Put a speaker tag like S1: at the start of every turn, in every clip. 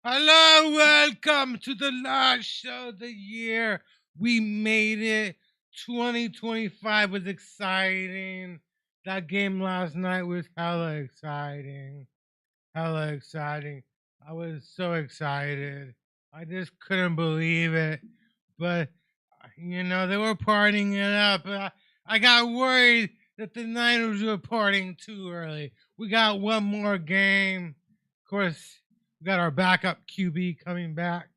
S1: Hello, welcome to the last show of the year. We made it. 2025 was exciting. That game last night was hella exciting. Hella exciting. I was so excited. I just couldn't believe it. But, they were partying it up. I got worried that the Niners were partying too early. We got one more game. Of course, we got our backup QB coming back,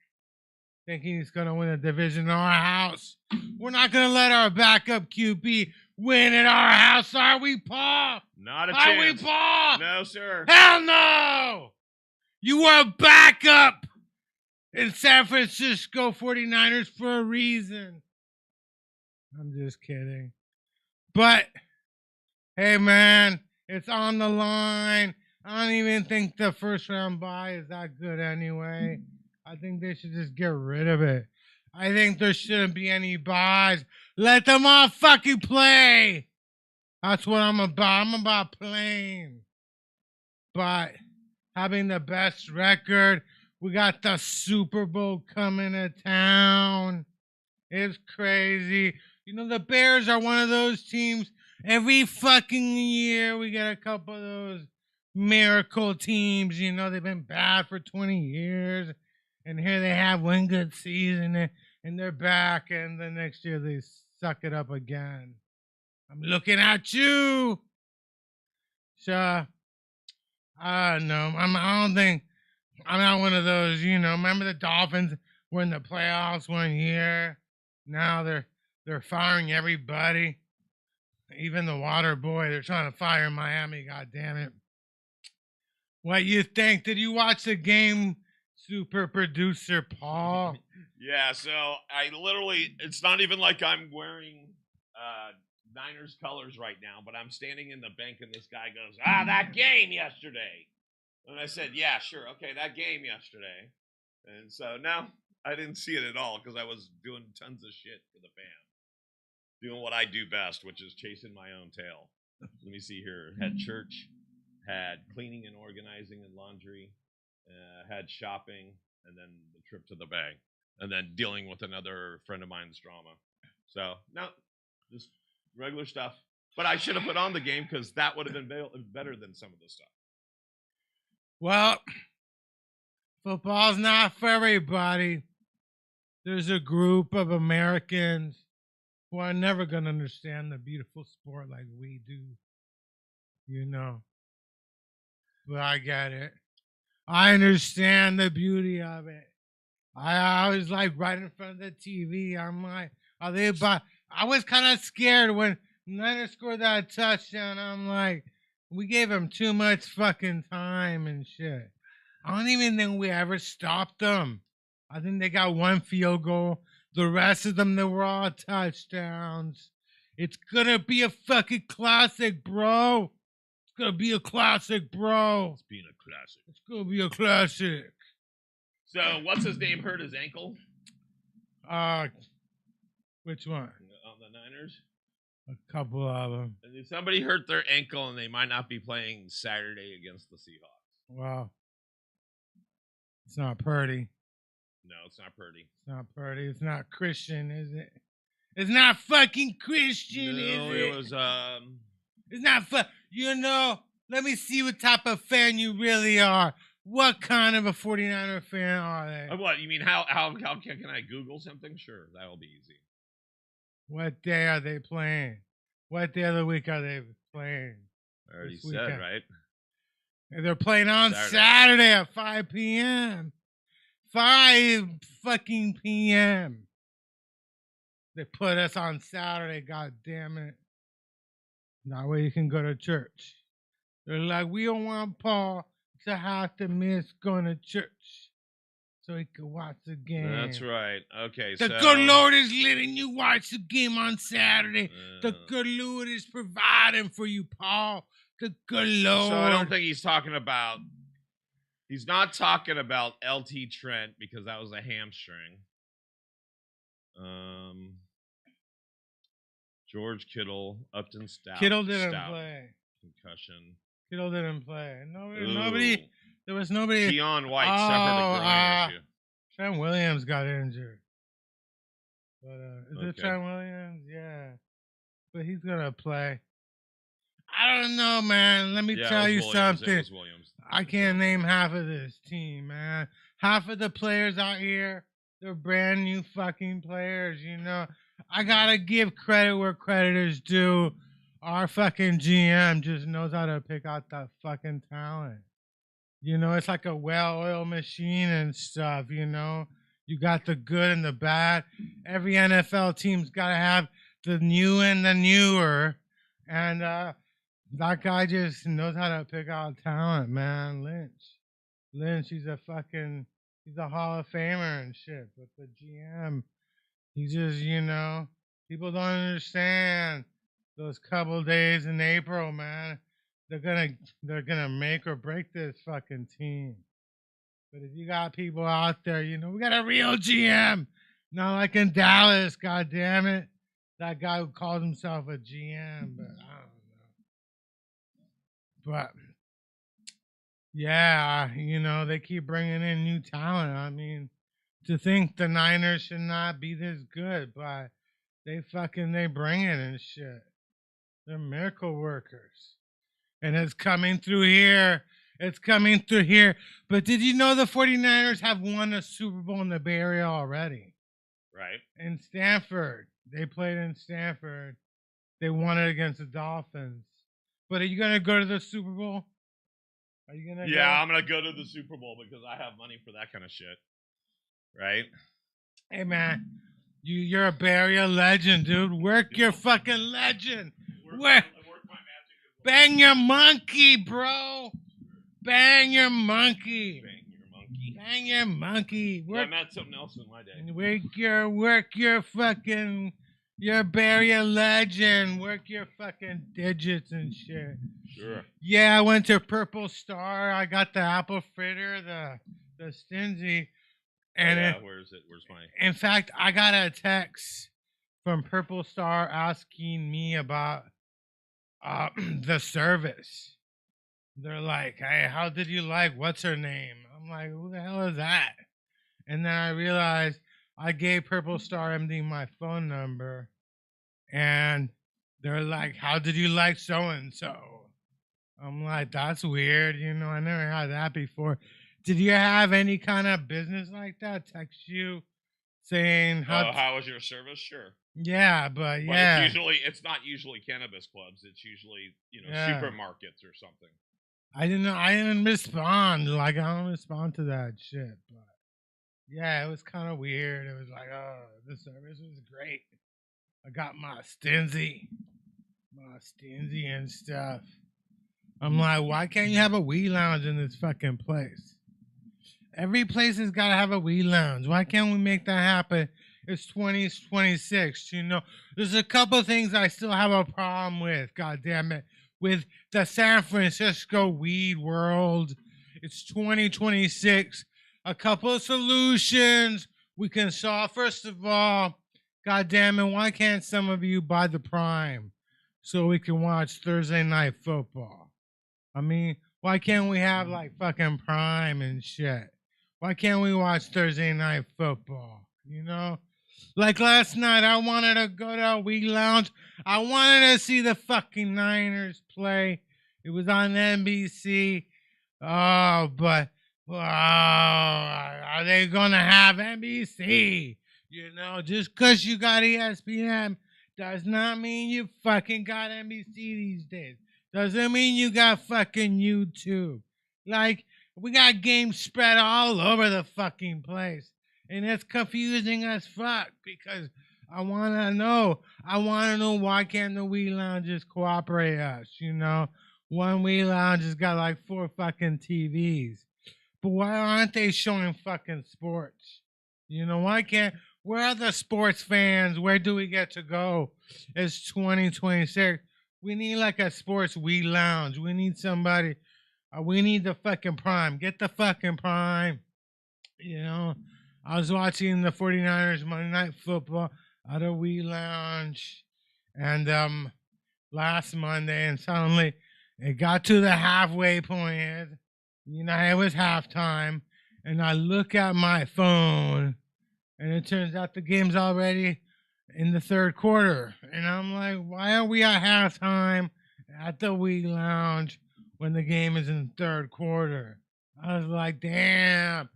S1: thinking he's going to win a division in our house. We're not going to let our backup QB win at our house, are we, Paul?
S2: Not a
S1: Are
S2: chance.
S1: we, Paul?
S2: No, sir.
S1: Hell no! You were a backup in San Francisco 49ers for a reason. I'm just kidding. But, hey, man, it's on the line. I don't even think the first round bye is that good anyway. I think they should just get rid of it. I think there shouldn't be any buys. Let them all fucking play. That's what I'm about. I'm about playing. But having the best record, we got the Super Bowl coming to town. It's crazy. The Bears are one of those teams. Every fucking year we get a couple of those miracle teams. They've been bad for 20 years. And here they have one good season and they're back. And the next year they suck it up again. I'm looking at you. So, I don't know. I don't think I'm not one of those, remember the Dolphins were in the playoffs one year? Now they're firing everybody. Even the water boy, they're trying to fire Miami, god damn it. What you think? Did you watch the game, super producer Paul?
S2: Yeah, so it's not even like I'm wearing Niners colors right now, but I'm standing in the bank and this guy goes, that game yesterday. And I said, yeah, sure, okay, that game yesterday. And so now I didn't see it at all because I was doing tons of shit for the fam. Doing what I do best, which is chasing my own tail. Let me see here. Had church, had cleaning and organizing and laundry, had shopping, and then the trip to the bank, and then dealing with another friend of mine's drama. So, no, just regular stuff. But I should have put on the game because that would have been better than some of the stuff.
S1: Well, football's not for everybody. There's a group of Americans who are never going to understand the beautiful sport like we do. But I get it. I understand the beauty of it. I always like right in front of the TV. I'm like, are they about? I was kind of scared when Niners scored that touchdown. I'm like, we gave them too much fucking time and shit. I don't even think we ever stopped them. I think they got one field goal. The rest of them, they were all touchdowns. It's gonna be a fucking classic, bro. It's gonna be a classic, bro.
S2: It's being a classic.
S1: It's gonna be a classic.
S2: So, what's his name hurt his ankle?
S1: Which one?
S2: On the Niners?
S1: A couple of them.
S2: And if somebody hurt their ankle and they might not be playing Saturday against the Seahawks.
S1: Wow. It's not Purdy.
S2: No, it's not Purdy.
S1: It's not Purdy. It's not Christian, is it? It's not fucking Christian,
S2: no,
S1: is it?
S2: It was,
S1: It's not let me see what type of fan you really are. What kind of a 49er fan are they?
S2: What, you mean how can I Google something? Sure, that'll be easy.
S1: What day are they playing? What day of the week are they playing?
S2: I already
S1: This
S2: said,
S1: weekend.
S2: right?
S1: They're playing on Saturday at 5 p.m. 5 fucking p.m. They put us on Saturday, god damn it. That way you can go to church. They're like, we don't want Paul to have to miss going to church so he can watch the game.
S2: That's right. Okay,
S1: the good Lord is letting you watch the game on Saturday. The good Lord is providing for you, Paul. The good Lord.
S2: So I don't think he's talking about... He's not talking about LT Trent because that was a hamstring. George Kittle, Upton Stout.
S1: Kittle didn't play.
S2: Concussion.
S1: Kittle didn't play. Nobody. There was nobody.
S2: Keon White suffered a groin issue.
S1: Trent Williams got injured. But is it Trent Williams? Yeah. But he's gonna play. I don't know, man. Let me tell you something. I can't name half of this team, man. Half of the players out here, they're brand new fucking players, you know. I gotta give credit where credit is due. Our fucking GM just knows how to pick out that fucking talent. You know, it's like a well-oiled machine and stuff, you know. You got the good and the bad. Every NFL team's gotta have the new and the newer. And that guy just knows how to pick out talent, man. Lynch, he's a Hall of Famer and shit. But the GM, he just, you know, people don't understand those couple days in April, man. They're gonna make or break this fucking team. But if you got people out there, you know, we got a real GM. Not like in Dallas, god damn it. That guy who calls himself a GM, but I don't know. But yeah, you know, they keep bringing in new talent. I mean, to think the Niners should not be this good, but they bring it and shit. They're miracle workers. And it's coming through here. It's coming through here. But did you know the 49ers have won a Super Bowl in the Bay Area already?
S2: Right.
S1: In Stanford. They played in Stanford. They won it against the Dolphins. But are you going to go to the Super Bowl? Are you going to go?
S2: I'm going to go to the Super Bowl because I have money for that kind of shit. Right?
S1: Hey, man. You're a Bay Area legend, dude. Work your fucking legend. Bang your monkey, bro. Bang your monkey. Bang your monkey.
S2: I met something else in my day.
S1: Work your fucking, your Bay Area legend. Work your fucking digits and shit.
S2: Sure.
S1: Yeah, I went to Purple Star. I got the apple fritter, the stingy. And
S2: where is it? Where's my...
S1: In fact, I got a text from Purple Star asking me about the service. They're like, hey, how did you like what's her name? I'm like, who the hell is that? And then I realized I gave Purple Star MD my phone number. And they're like, how did you like so-and-so? I'm like, that's weird. You know, I never had that before. Did you have any kind of business like that text you saying
S2: how was your service? Sure.
S1: Yeah, but yeah.
S2: It's not usually cannabis clubs. It's usually, supermarkets or something.
S1: I didn't respond. Like, I don't respond to that shit. But yeah, it was kind of weird. It was like, oh, the service was great. I got my stinzy and stuff. I'm like, why can't you have a weed lounge in this fucking place? Every place has got to have a weed lounge. Why can't we make that happen? It's 2026, you know. There's a couple things I still have a problem with, God damn it, with the San Francisco weed world. It's 2026. A couple of solutions we can solve. First of all, God damn it, why can't some of you buy the Prime so we can watch Thursday Night Football? I mean, why can't we have like fucking Prime and shit? Why can't we watch Thursday Night Football? You know? Like last night, I wanted to go to a weed lounge. I wanted to see the fucking Niners play. It was on NBC. Oh, but well, are they going to have NBC? You know, just because you got ESPN does not mean you fucking got NBC these days. Doesn't mean you got fucking YouTube. Like, we got games spread all over the fucking place. And it's confusing as fuck because I want to know. I want to know why can't the Wii Lounges cooperate us, you know? One Wii Lounge has got like 4 fucking TVs. But why aren't they showing fucking sports? You know, why can't, where are the sports fans? Where do we get to go? It's 2026. We need like a sports Wii Lounge. We need somebody. We need the fucking Prime. Get the fucking Prime. You know, I was watching the 49ers Monday Night Football at a Wii Lounge. And last Monday, and suddenly it got to the halfway point. You know, it was halftime, and I look at my phone, and it turns out the game's already in the third quarter. And I'm like, why are we at halftime at the Wii Lounge when the game is in the third quarter? I was like, damn,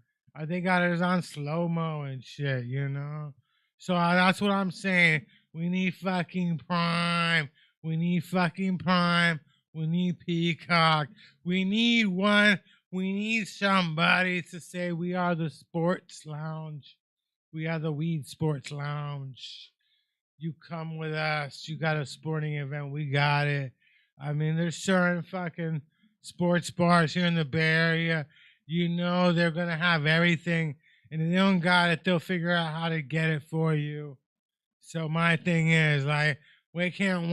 S1: they got us on slow mo and shit, you know? So that's what I'm saying. We need fucking Prime. We need fucking Prime. We need Peacock. We need one. We need somebody to say we are the sports lounge. We are the Weed Sports Lounge. You come with us. You got a sporting event. We got it. I mean, there's certain fucking sports bars here in the Bay Area. You know they're going to have everything. And if they don't got it, they'll figure out how to get it for you. So my thing is, like, why can't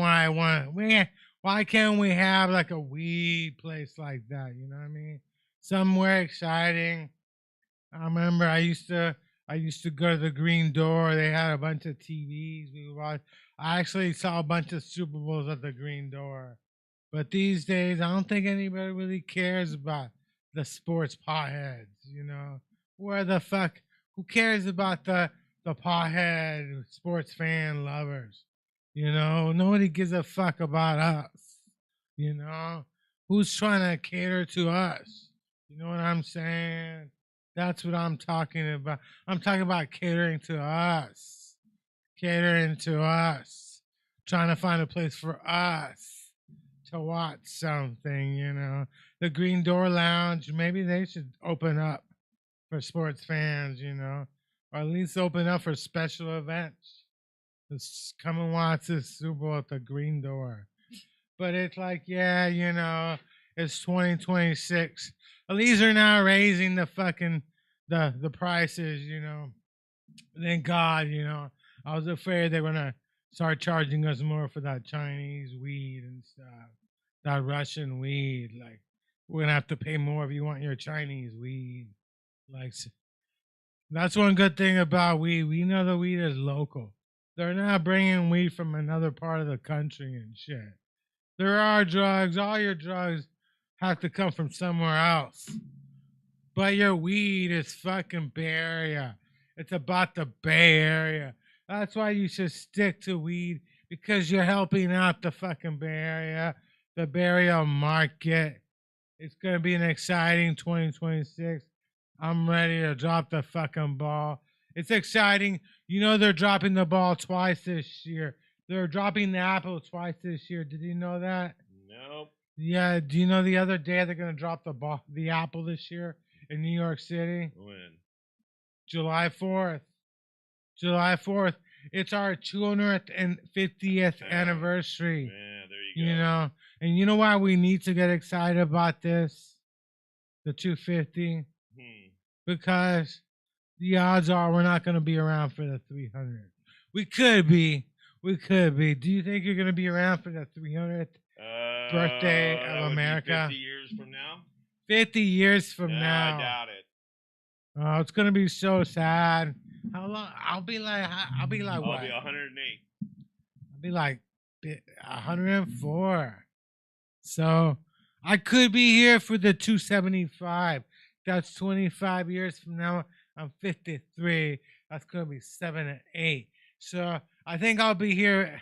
S1: we have like a weed place like that? You know what I mean? Somewhere exciting. I remember I used to go to the Green Door. They had a bunch of TVs. We watched. I actually saw a bunch of Super Bowls at the Green Door. But these days, I don't think anybody really cares about the sports potheads. You know, where the fuck? Who cares about the pothead sports fan lovers? You know, nobody gives a fuck about us. You know, who's trying to cater to us? You know what I'm saying? That's what I'm talking about. I'm talking about catering to us. Catering to us. Trying to find a place for us to watch something, you know. The Green Door Lounge, maybe they should open up for sports fans, you know. Or at least open up for special events. Just come and watch this Super Bowl at the Green Door. But it's like, yeah, you know, it's 2026. At least they're now raising the fucking the prices, you know. Thank God, you know. I was afraid they were gonna start charging us more for that Chinese weed and stuff. That Russian weed. Like, we're gonna have to pay more if you want your Chinese weed. Like, that's one good thing about weed. We know the weed is local. They're not bringing weed from another part of the country and shit. There are drugs. All your drugs have to come from somewhere else. But your weed is fucking Bay Area. It's about the Bay Area. That's why you should stick to weed, because you're helping out the fucking Bay Area, the Bay Area market. It's going to be an exciting 2026. I'm ready to drop the fucking ball. It's exciting. You know they're dropping the ball twice this year. They're dropping the apple twice this year. Did you know that?
S2: Nope.
S1: Yeah. Do you know the other day they're going to drop the apple this year in New York City?
S2: When?
S1: July 4th. July 4th. It's our 250th anniversary.
S2: Yeah, there you go.
S1: You know, and you know why we need to get excited about this? The 250? Because the odds are we're not going to be around for the 300. We could be. We could be. Do you think you're going to be around for the 300th birthday of America?
S2: 50 years from now?
S1: 50 years from now.
S2: I doubt it.
S1: Oh, it's going to be so sad. How long? I'll be like what?
S2: I'll be 108.
S1: I'll be like 104. So I could be here for the 275. That's 25 years from now. I'm 53. That's going to be 7 and 8. So I think I'll be here.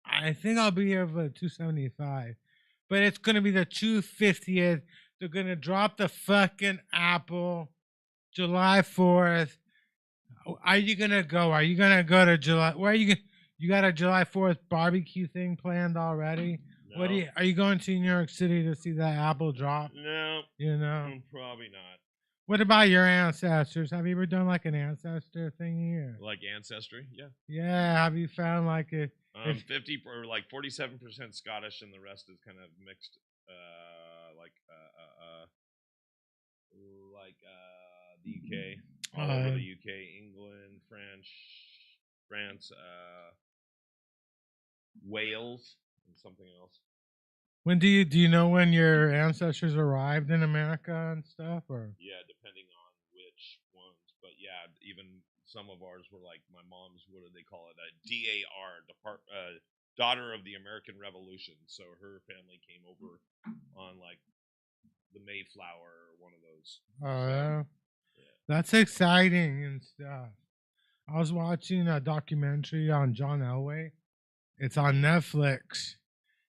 S1: I think I'll be here for the 275. But it's going to be the 250th They're gonna drop the fucking apple July 4th. Are you gonna go? Are you gonna go to July? Where are you? You got a July 4th barbecue thing planned already?
S2: No.
S1: What are you going to New York City to see that apple drop?
S2: No.
S1: You know.
S2: Probably not.
S1: What about your ancestors? Have you ever done like an ancestor thing here?
S2: Like ancestry? Yeah.
S1: Yeah. Have you found like a
S2: 50 or like 47% Scottish, and the rest is kind of mixed. The UK, all over the UK, England, France, Wales, and something else.
S1: When do you know when your ancestors arrived in America and stuff? Or
S2: yeah, depending on which ones, but yeah, even some of ours were like my mom's. What do they call it? A DAR, daughter of the American Revolution. So her family came over on like the Mayflower or one of those.
S1: yeah. That's exciting and stuff. I was watching a documentary on John Elway. It's on Netflix.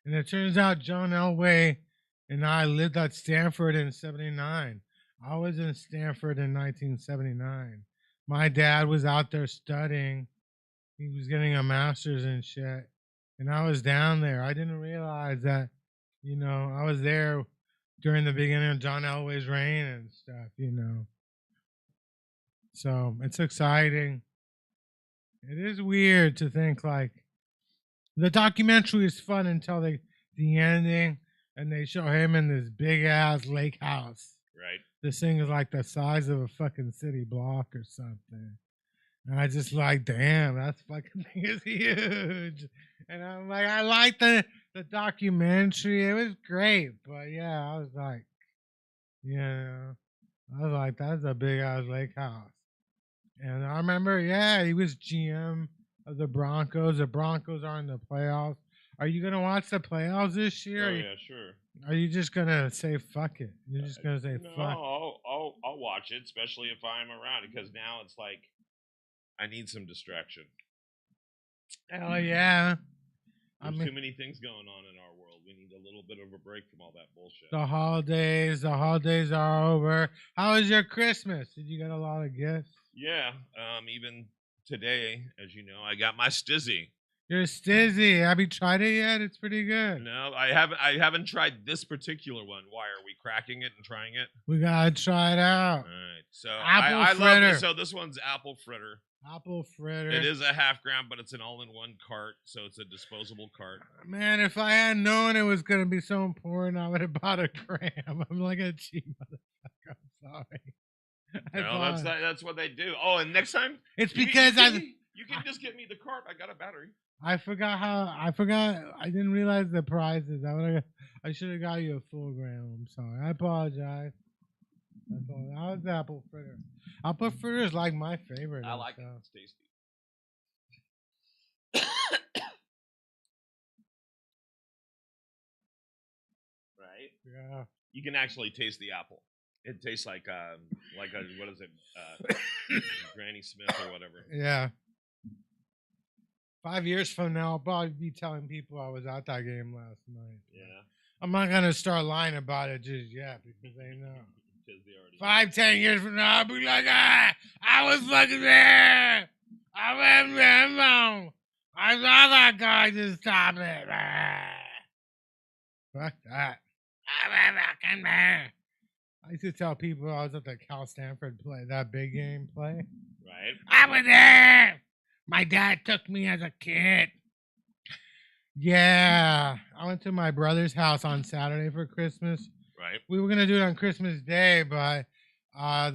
S1: And it turns out John Elway and I lived at Stanford in 79. I was in Stanford in 1979. My dad was out there studying. He was getting a master's and shit. And I was down there. I didn't realize that, I was there during the beginning of John Elway's reign and stuff. So it's exciting. It is weird to think like the documentary is fun until the ending and they show him in this big ass lake house.
S2: Right.
S1: This thing is like the size of a fucking city block or something. And I just like, damn, that fucking thing is huge. And I'm like, I like the documentary. It was great. But yeah, I was like, that's a big ass lake house. And I remember, he was GM of the Broncos. The Broncos are in the playoffs. Are you gonna watch the playoffs this year?
S2: Oh yeah, sure.
S1: Are you just gonna say fuck it? You're just gonna say
S2: no,
S1: fuck.
S2: I'll watch it, especially if I'm around, because now it's like I need some distraction.
S1: Hell yeah!
S2: There's too many things going on in our world. We need a little bit of a break from all that bullshit.
S1: The holidays are over. How was your Christmas? Did you get a lot of gifts?
S2: Yeah, even today, as you know, I got my stizzy.
S1: Your stizzy. Have you tried it yet? It's pretty good.
S2: No, I haven't tried this particular one. Why are we cracking it and trying it?
S1: We gotta try it out.
S2: All right. So
S1: I
S2: love this. So this one's apple fritter.
S1: Apple fritter.
S2: It is a half gram, but it's an all-in-one cart, so it's a disposable cart.
S1: Man, if I had known it was gonna be so important, I would have bought a gram. I'm like a cheap motherfucker. I'm sorry.
S2: No, that's what they do. Oh, and next time
S1: it's because
S2: you can just get me the cart. I got a battery.
S1: I forgot. I didn't realize the prices. I should have got you a full gram. I'm sorry. I apologize. How's the apple fritter? Apple fritter is like my favorite.
S2: I like it. It's tasty. Right?
S1: Yeah.
S2: You can actually taste the apple. It tastes like a what is it? Granny Smith or whatever.
S1: Yeah. 5 years from now, I'll probably be telling people I was at that game last night.
S2: Yeah.
S1: I'm not gonna start lying about it just yet because they know.
S2: Because they already
S1: 5-10 years from now, I'll be like, I was fucking there. I went there. I saw that guy just stop it. Fuck that. I was fucking there. I used to tell people I was at the Cal Stanford play, that big game play.
S2: Right.
S1: I was there. My dad took me as a kid. Yeah. I went to my brother's house on Saturday for Christmas.
S2: Right.
S1: We were going to do it on Christmas Day, but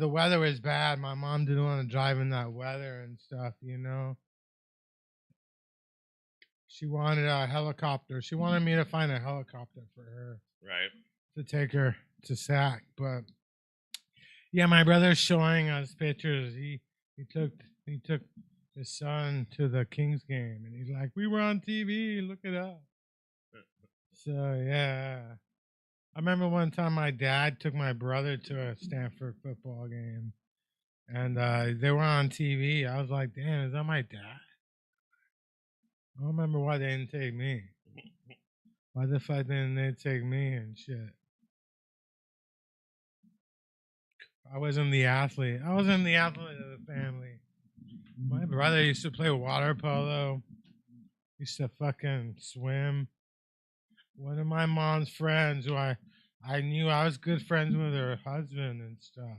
S1: the weather was bad. My mom didn't want to drive in that weather and stuff, She wanted a helicopter. She wanted me to find a helicopter for her.
S2: Right.
S1: To take her to SAC. But yeah, my brother's showing us pictures. He took his son to the Kings game, and he's like, "We were on TV. Look it up." So yeah, I remember one time my dad took my brother to a Stanford football game, and they were on TV. I was like, "Damn, is that my dad?" I don't remember why they didn't take me. Why the fuck didn't they take me and shit? I wasn't the athlete. I wasn't the athlete of the family. My brother used to play water polo. Used to fucking swim. One of my mom's friends, who I knew I was good friends with her husband and stuff.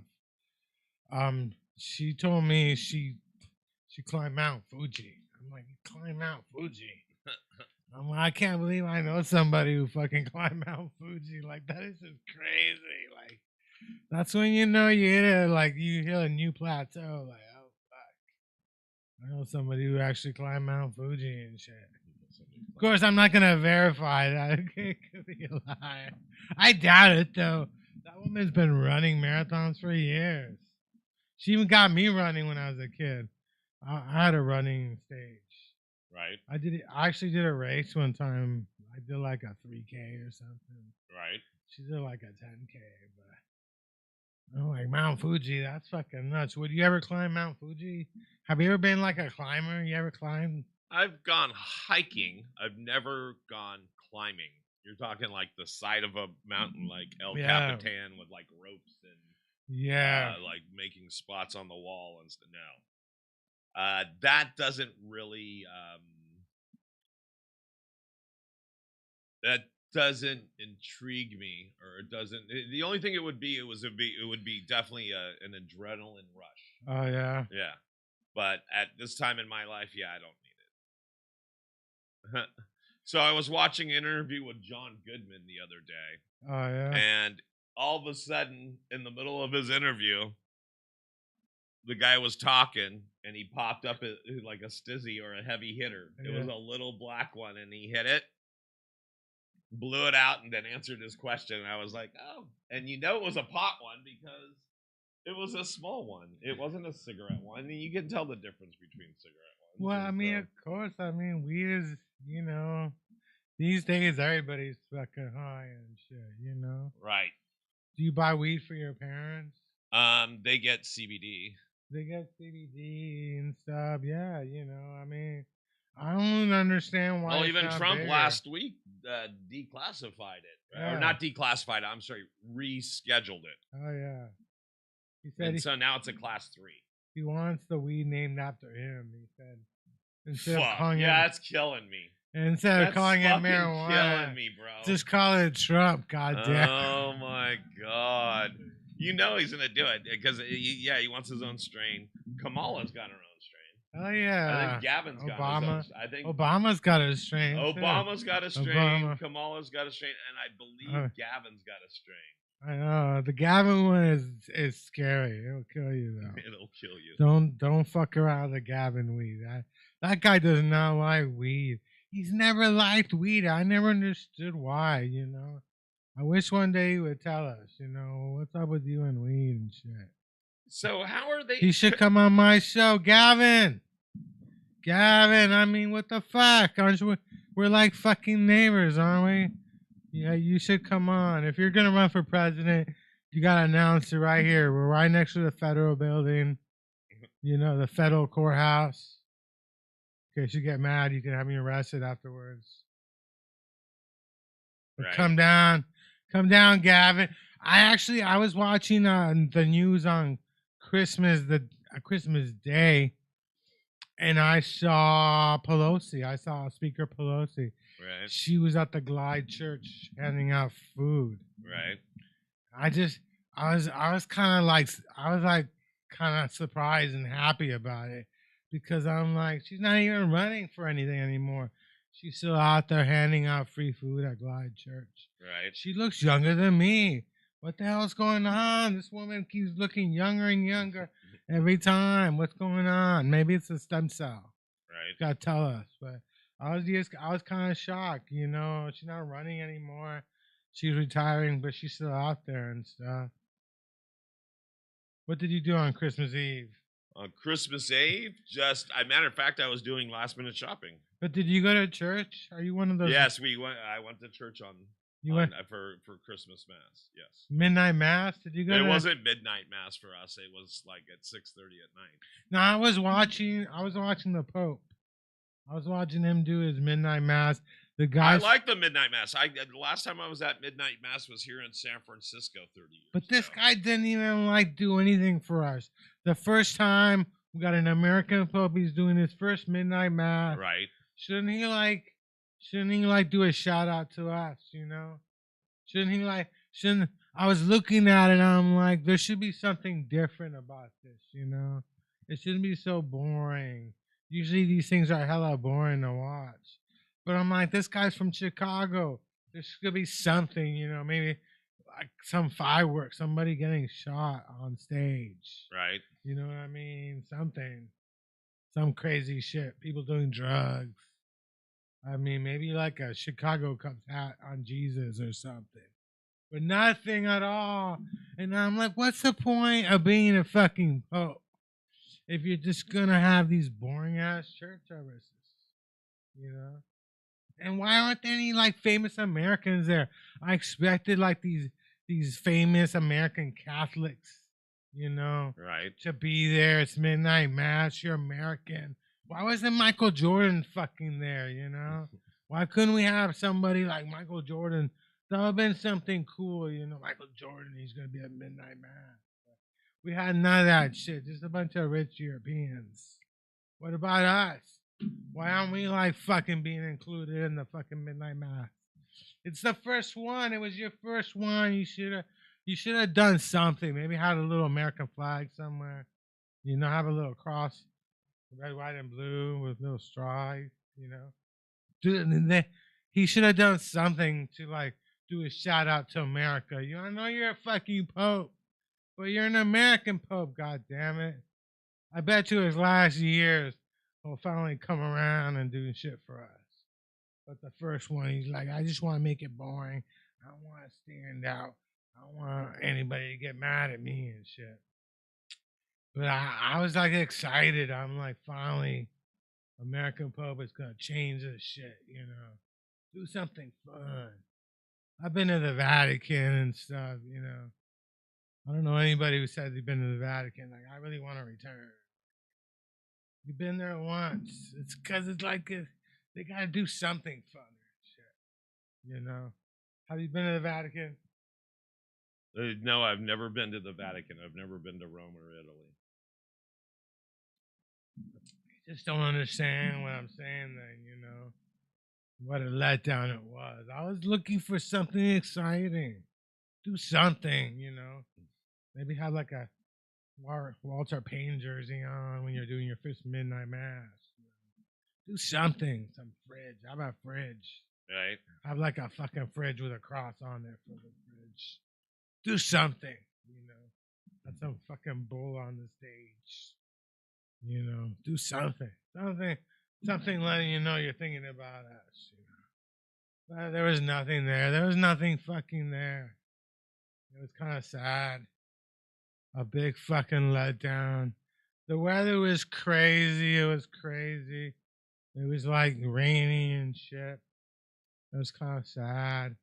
S1: She told me she climbed Mount Fuji. I'm like, you climb Mount Fuji? I'm like, I can't believe I know somebody who fucking climbed Mount Fuji. Like, that is just crazy. Like, that's when you know you hit it. Like, you hit a new plateau. Like, oh fuck, I know somebody who actually climbed Mount Fuji and shit. Of course, I'm not gonna verify that. It could be a lie. I doubt it though. That woman's been running marathons for years. She even got me running when I was a kid. I had a running stage.
S2: Right.
S1: I did it. I actually did a race one time. I did like a 3K or something.
S2: Right.
S1: She did like a 10K, but I'm like Mount Fuji. That's fucking nuts. Would you ever climb Mount Fuji? Have you ever been like a climber? You ever climbed?
S2: I've gone hiking. I've never gone climbing. You're talking like the side of a mountain, like El Capitan, with like ropes and like making spots on the wall and stuff. No, that doesn't really. That doesn't intrigue me, or it doesn't. The only thing it would be definitely an adrenaline rush.
S1: Oh yeah.
S2: Yeah, but at this time in my life, yeah, I don't need it. So I was watching an interview with John Goodman the other day.
S1: Oh yeah.
S2: And all of a sudden, in the middle of his interview, the guy was talking, and he popped up like a stizzy or a heavy hitter. It was a little black one, and he hit it, blew it out, and then answered his question. And I was like, oh. And you know it was a pot one because it was a small one. It wasn't a cigarette one. And you can tell the difference between cigarette ones.
S1: Well, I mean, of course. I mean, weed is, you know, these days everybody's fucking high and shit, you know?
S2: Right.
S1: Do you buy weed for your parents?
S2: They get CBD.
S1: They get CBD and stuff. Yeah, you know, I mean, I don't understand why.
S2: Well, even Trump last week declassified it. Or not declassified it, I'm sorry, rescheduled it.
S1: Oh, yeah. He said
S2: so now it's a class 3.
S1: He wants the weed named after him, he said.
S2: That's killing me.
S1: Instead of calling it marijuana.
S2: Killing me, bro.
S1: Just call it Trump, goddamn.
S2: Oh my god. You know he's gonna do it because he wants his own strain. Kamala's got her own strain.
S1: Oh yeah.
S2: I think Gavin's got his own. I think
S1: Obama's got a strain.
S2: Obama's got a strain. Kamala's got a strain, and I believe Gavin's got a strain.
S1: I know the Gavin one is scary. It'll kill you though.
S2: It'll kill you.
S1: Don't fuck around with the Gavin weed. That guy does not like weed. He's never liked weed. I never understood why. You know. I wish one day he would tell us. You know what's up with you and weed and shit.
S2: So how are they?
S1: He should come on my show, Gavin. Gavin, I mean, what the fuck? Aren't you? We're like fucking neighbors, aren't we? Yeah, you should come on. If you're gonna run for president, you gotta announce it right here. We're right next to the federal building. You know, the federal courthouse. In case you get mad, you can have me arrested afterwards. Right. Come down, Gavin. I was watching the news on Christmas Day, and I saw Pelosi. I saw Speaker Pelosi.
S2: Right.
S1: She was at the Glide Church handing out food.
S2: Right.
S1: I was kind of surprised and happy about it because I'm like, she's not even running for anything anymore. She's still out there handing out free food at Glide Church.
S2: Right.
S1: She looks younger than me. What the hell's going on? This woman keeps looking younger and younger every time. What's going on? Maybe it's a stem cell.
S2: Right.
S1: Gotta tell us. But I was kind of shocked. You know, she's not running anymore. She's retiring, but she's still out there and stuff. What did you do on Christmas Eve?
S2: On Christmas Eve, matter of fact, I was doing last minute shopping.
S1: But did you go to church? Are you one of those?
S2: Yes, we went. I went to church for Christmas Mass. Yes.
S1: Midnight Mass? Did you go?
S2: It wasn't midnight Mass for us. It was like at 6:30 at night.
S1: No, I was watching the Pope. I was watching him do his midnight Mass. The
S2: I
S1: guys,
S2: like the Midnight Mass. The last time I was at Midnight Mass was here in San Francisco 30 years
S1: but this
S2: ago.
S1: guy didn't even like do anything for us. The first time we got an American Pope, he's doing his first midnight mass.
S2: Right.
S1: Shouldn't he like do a shout out to us? You know, shouldn't he like? Shouldn't I was looking at it, and I'm like, there should be something different about this. You know, it shouldn't be so boring. Usually these things are hella boring to watch. But I'm like, this guy's from Chicago. There should be something, you know, maybe like some fireworks, somebody getting shot on stage.
S2: Right.
S1: You know what I mean? Something. Some crazy shit. People doing drugs. I mean, maybe like a Chicago Cubs hat on Jesus or something. But nothing at all. And I'm like, what's the point of being a fucking pope if you're just gonna have these boring ass church services? You know? And why aren't there any like famous Americans there? I expected like these famous American Catholics, you know,
S2: Right.
S1: to be there. It's midnight mass. You're American. Why wasn't Michael Jordan fucking there? You know, why couldn't we have somebody like Michael Jordan? That would have been something cool. You know, Michael Jordan. He's gonna be at midnight mass. We had none of that shit. Just a bunch of rich Europeans. What about us? Why aren't we like fucking being included in the fucking midnight mass? It's the first one. It was your first one. You should have done something. Maybe had a little American flag somewhere. You know, have a little cross, red, white, and blue with little straws. You know, he should have done something to like do a shout out to America. I know you're a fucking pope, but you're an American pope. God damn it! I bet you his last years will finally come around and do shit for us. But the first one, he's like, I just want to make it boring. I don't want to stand out. I don't want anybody to get mad at me and shit. But I was like excited. I'm like, finally, American Pope is going to change this shit, you know. Do something fun. I've been to the Vatican and stuff, you know. I don't know anybody who said they've been to the Vatican. Like, I really want to return. You've been there once. It's because it's like they got to do something fun and shit. You know? Have you been to the Vatican?
S2: No, I've never been to the Vatican. I've never been to Rome or Italy.
S1: You just don't understand what I'm saying then, you know? What a letdown it was. I was looking for something exciting. Do something, you know? Maybe have like a Walter Payne jersey on when you're doing your first midnight mass. Do something. Some fridge. How about fridge?
S2: Right.
S1: Have like a fucking fridge with a cross on it for the fridge. Do something, you know. Have some fucking bull on the stage. You know, do something. Something letting you know you're thinking about us, you know. But there was nothing there. There was nothing fucking there. It was kind of sad. A big fucking letdown. The weather was crazy. It was crazy. It was like rainy and shit. It was kind of sad.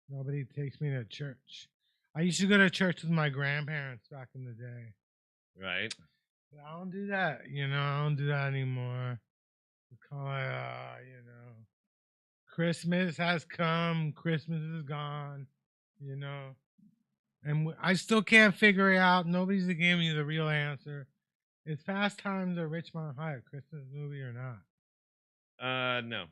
S1: Nobody takes me to church. I used to go to church with my grandparents back in the day.
S2: Right.
S1: But I don't do that, you know. I don't do that anymore. It's kind of like, you know, Christmas has come. Christmas is gone, you know. And I still can't figure it out. Nobody's giving me the real answer. Is Fast Times at Ridgemont High a Christmas movie or not?
S2: No.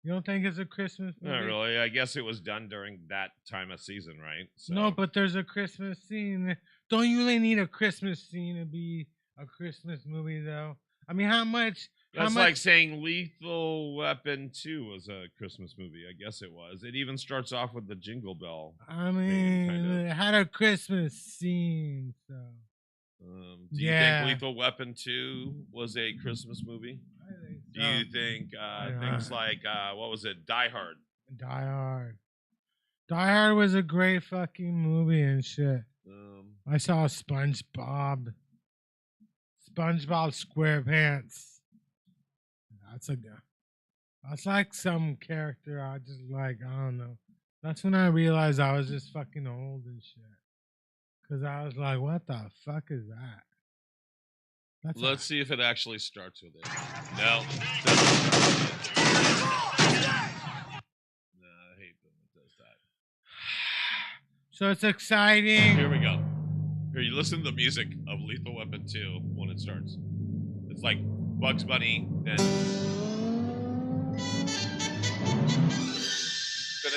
S1: You don't think it's a Christmas movie?
S2: Not really. I guess it was done during that time of season, right? So.
S1: No, but there's a Christmas scene. Don't you really need a Christmas scene to be a Christmas movie, though? I mean, how much?
S2: That's like saying Lethal Weapon 2 was a Christmas movie. I guess it was. It even starts off with the Jingle Bell.
S1: I mean,
S2: kind of.
S1: it had a Christmas scene, so.
S2: Do you think Lethal Weapon 2 was a Christmas movie?
S1: I think so.
S2: Do you think things like, what was it, Die Hard?
S1: Die Hard. Die Hard was a great fucking movie and shit. I saw SpongeBob SquarePants. That's like some character I just like. I don't know. That's when I realized I was just fucking old and shit. Cause I was like, what the fuck is that?
S2: Let's see if it actually starts with it. No.
S1: So it's exciting.
S2: Here we go. Here, you listen to the music of Lethal Weapon 2 when it starts. It's like Bugs Bunny, then it's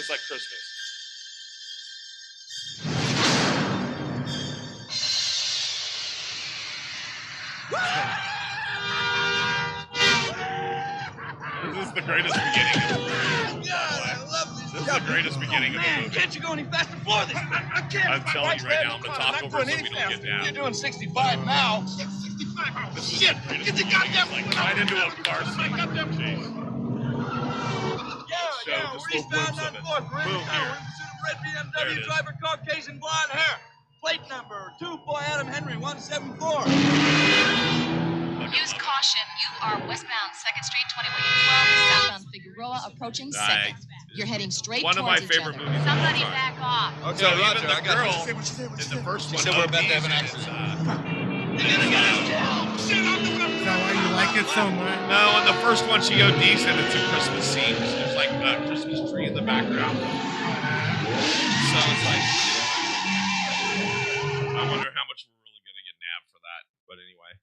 S2: like Christmas. This is the greatest beginning of the movie. This is the greatest beginning of the movie.
S3: Can't you go any faster? Floor this. I can't.
S2: I'm telling you right now, I'm the top over so we don't get down.
S3: You're doing 65 now. 65.
S2: This is
S3: Shit.
S2: the greatest
S3: Get the
S2: beginning.
S3: goddamn
S2: It's like right into a car scene.
S3: Yeah,
S2: just
S3: we're
S2: little
S3: eastbound
S2: glimpse of
S3: on
S2: it.
S3: 4th. We're in
S2: Boom,
S3: town.
S2: here.
S3: We're in pursuit of red
S2: There it
S3: BMW
S2: is.
S3: driver, Caucasian blonde hair. Plate number 2 Boy Adam Henry 174.
S4: Use caution. You are westbound 2nd Street, 2112, southbound Figueroa, approaching 2nd. You're heading straight
S2: One of
S4: towards
S2: my
S4: each
S2: favorite
S4: other.
S2: movies.
S4: Somebody back off.
S3: Okay,
S2: So
S3: Roger,
S2: even the
S3: I got
S2: girl
S3: you.
S2: in the first one,
S3: said we're about to have an
S2: ODs,
S3: accident.
S1: Is that why you like it so much?
S2: No, in the first one she ODs and it's a Christmas scene. There's like a Christmas tree in the background. So it's like, I wonder how much we're really gonna get nabbed for that. But anyway,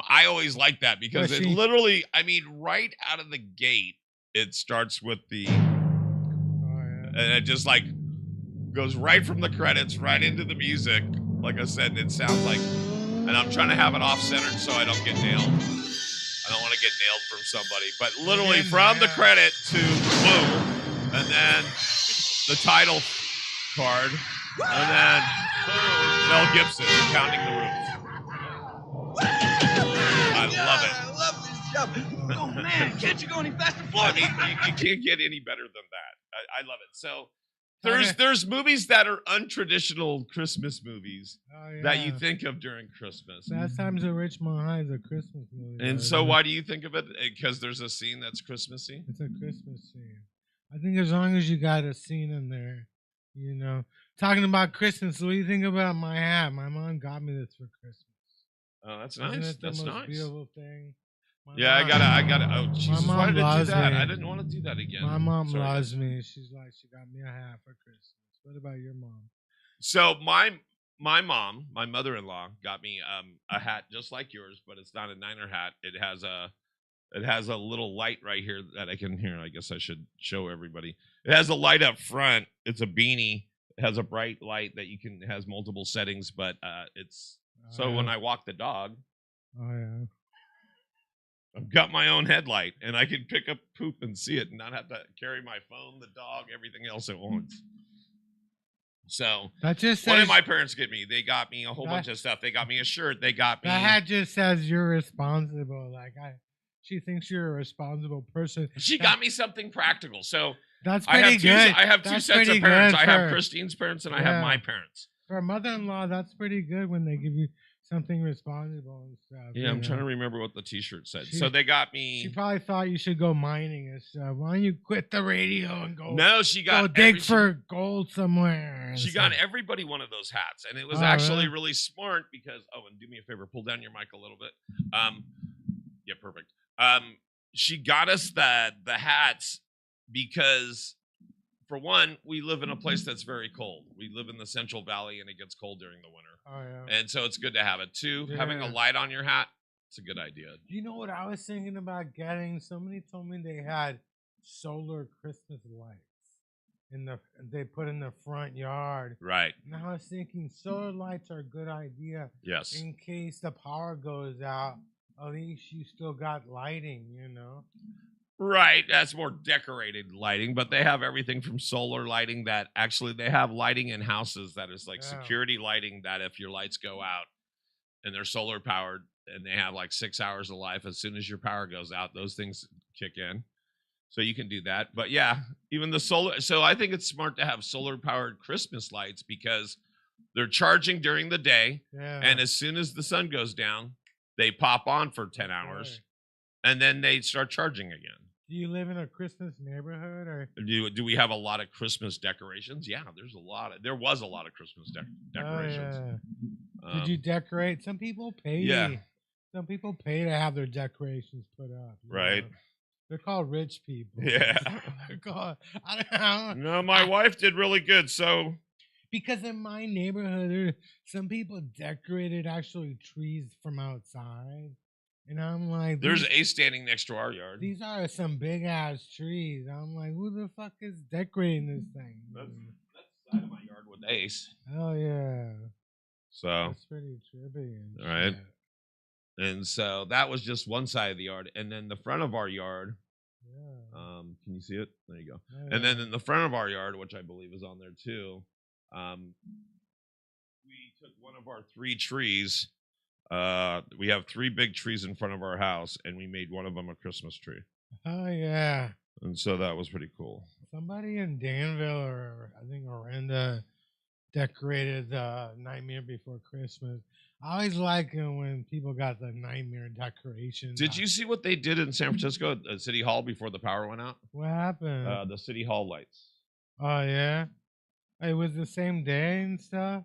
S2: I always like that because
S1: Yeah,
S2: it literally, I mean, right out of the gate, it starts with the, and it just like goes right from the credits right into the music. Like I said, it sounds like, and I'm trying to have it off centered so I don't get nailed. I don't want to get nailed from somebody, but literally from the credit to boom, and then the title card, and then boom, Mel Gibson pounding the roof. I love it.
S3: I love this job. Oh man, can't you go any faster? Floor
S2: I
S3: this.
S2: mean, you can't get any better than that. I love it. So there's movies that are untraditional Christmas movies that you think of during Christmas.
S1: Fast Times at Richmond High is a Christmas movie.
S2: And so why do you think of it? Because there's a scene that's Christmassy?
S1: It's a Christmas scene. I think as long as you got a scene in there, you know. Talking about Christmas, what do you think about my hat? My mom got me this for Christmas.
S2: Oh, that's
S1: Isn't
S2: nice.
S1: it the
S2: That's
S1: most
S2: nice.
S1: beautiful thing? My
S2: Yeah, I
S1: mom-
S2: gotta. Oh, Jesus!
S1: mom
S2: Why did I do
S1: loves
S2: that?
S1: me.
S2: I didn't want to do that again.
S1: My mom
S2: Sorry,
S1: loves
S2: guys.
S1: me. She's like, she got me a hat for Christmas. What about your mom?
S2: So my mom, my mother-in-law, got me a hat just like yours, but it's not a Niner hat. It has a little light right here that I can hear. I guess I should show everybody. It has a light up front. It's a beanie. It has a bright light that it has multiple settings, but it's when I walk the dog,
S1: Oh yeah.
S2: I've got my own headlight and I can pick up poop and see it and not have to carry my phone, the dog, everything else at once. So
S1: That just
S2: what
S1: says
S2: did my parents get me? They got me a whole bunch of stuff. They got me a shirt. They got me.
S1: that hat just says you're responsible. Like she thinks you're a responsible person.
S2: She got me something practical. So
S1: That's
S2: I
S1: pretty
S2: have
S1: good.
S2: I have two
S1: That's
S2: sets
S1: pretty
S2: of parents.
S1: good
S2: I have
S1: for-
S2: Christine's parents and I have
S1: Yeah.
S2: my parents.
S1: For a mother-in-law, that's pretty good when they give you something responsible and stuff.
S2: Yeah, I'm trying to remember what the T-shirt said.
S1: She-
S2: So they got
S1: She
S2: me.
S1: probably thought you should go mining and stuff. Why don't you quit the radio and go?
S2: No, she
S1: go
S2: got
S1: dig for gold somewhere. and
S2: She got
S1: stuff.
S2: everybody one of those hats, and it was
S1: Oh,
S2: actually
S1: really?
S2: really smart because. Oh, and do me a favor, pull down your mic a little bit. Yeah, perfect. She got us the hats because, for one, we live in a place that's very cold. We live in the Central Valley, and it gets cold during the winter,
S1: Oh yeah.
S2: and so it's good to have it. Two, having a
S1: Yeah.
S2: light on your hat, it's a good idea.
S1: You know what I was thinking about getting? Somebody told me they had solar Christmas lights they put in the front yard.
S2: Right?
S1: And I was thinking solar lights are a good idea
S2: Yes.
S1: in case the power goes out. At least you still got lighting, you know.
S2: Right, that's more decorated lighting, but they have everything from solar lighting that actually they have lighting in houses that is like
S1: Yeah.
S2: security lighting that if your lights go out and they're solar powered and they have like 6 hours of life, as soon as your power goes out, those things kick in. So you can do that. But yeah, even the solar. So I think it's smart to have solar powered Christmas lights because they're charging during the day.
S1: Yeah.
S2: And as soon as the sun goes down, they pop on for 10 hours and then they start charging again.
S1: Do you live in a Christmas neighborhood or?
S2: Do we have a lot of Christmas decorations? Yeah, there was a lot of Christmas decorations.
S1: Oh, yeah. Did you decorate? Some people pay.
S2: Yeah.
S1: Some people pay to have their decorations put up. you
S2: Right.
S1: know? They're called rich people.
S2: Yeah.
S1: They're called, I don't know.
S2: No, my wife did really good. So
S1: because in my neighborhood, some people decorated actually trees from outside, and I'm like,
S2: There's a standing next to our yard.
S1: these are some big ass trees. I'm like, who the fuck is decorating this thing?
S2: That's the side of my yard with Ace.
S1: Oh yeah,
S2: So
S1: that's pretty trippy.
S2: all right. And so that was just one side of the yard, and then the front of our yard.
S1: Yeah.
S2: Can you see it? There you go.
S1: Oh,
S2: And then in the front of our yard, which I believe is on there too, we took one of our 3 trees. We have 3 big trees in front of our house, and we made one of them a Christmas tree.
S1: Oh yeah.
S2: And so that was pretty cool.
S1: Somebody in Danville, or I think Orenda, decorated the Nightmare Before Christmas. I always like it when people got the Nightmare decorations.
S2: Did you see what they did in San Francisco at City Hall before the power went out?
S1: What happened?
S2: The City Hall lights.
S1: Oh yeah, it was the same day and stuff.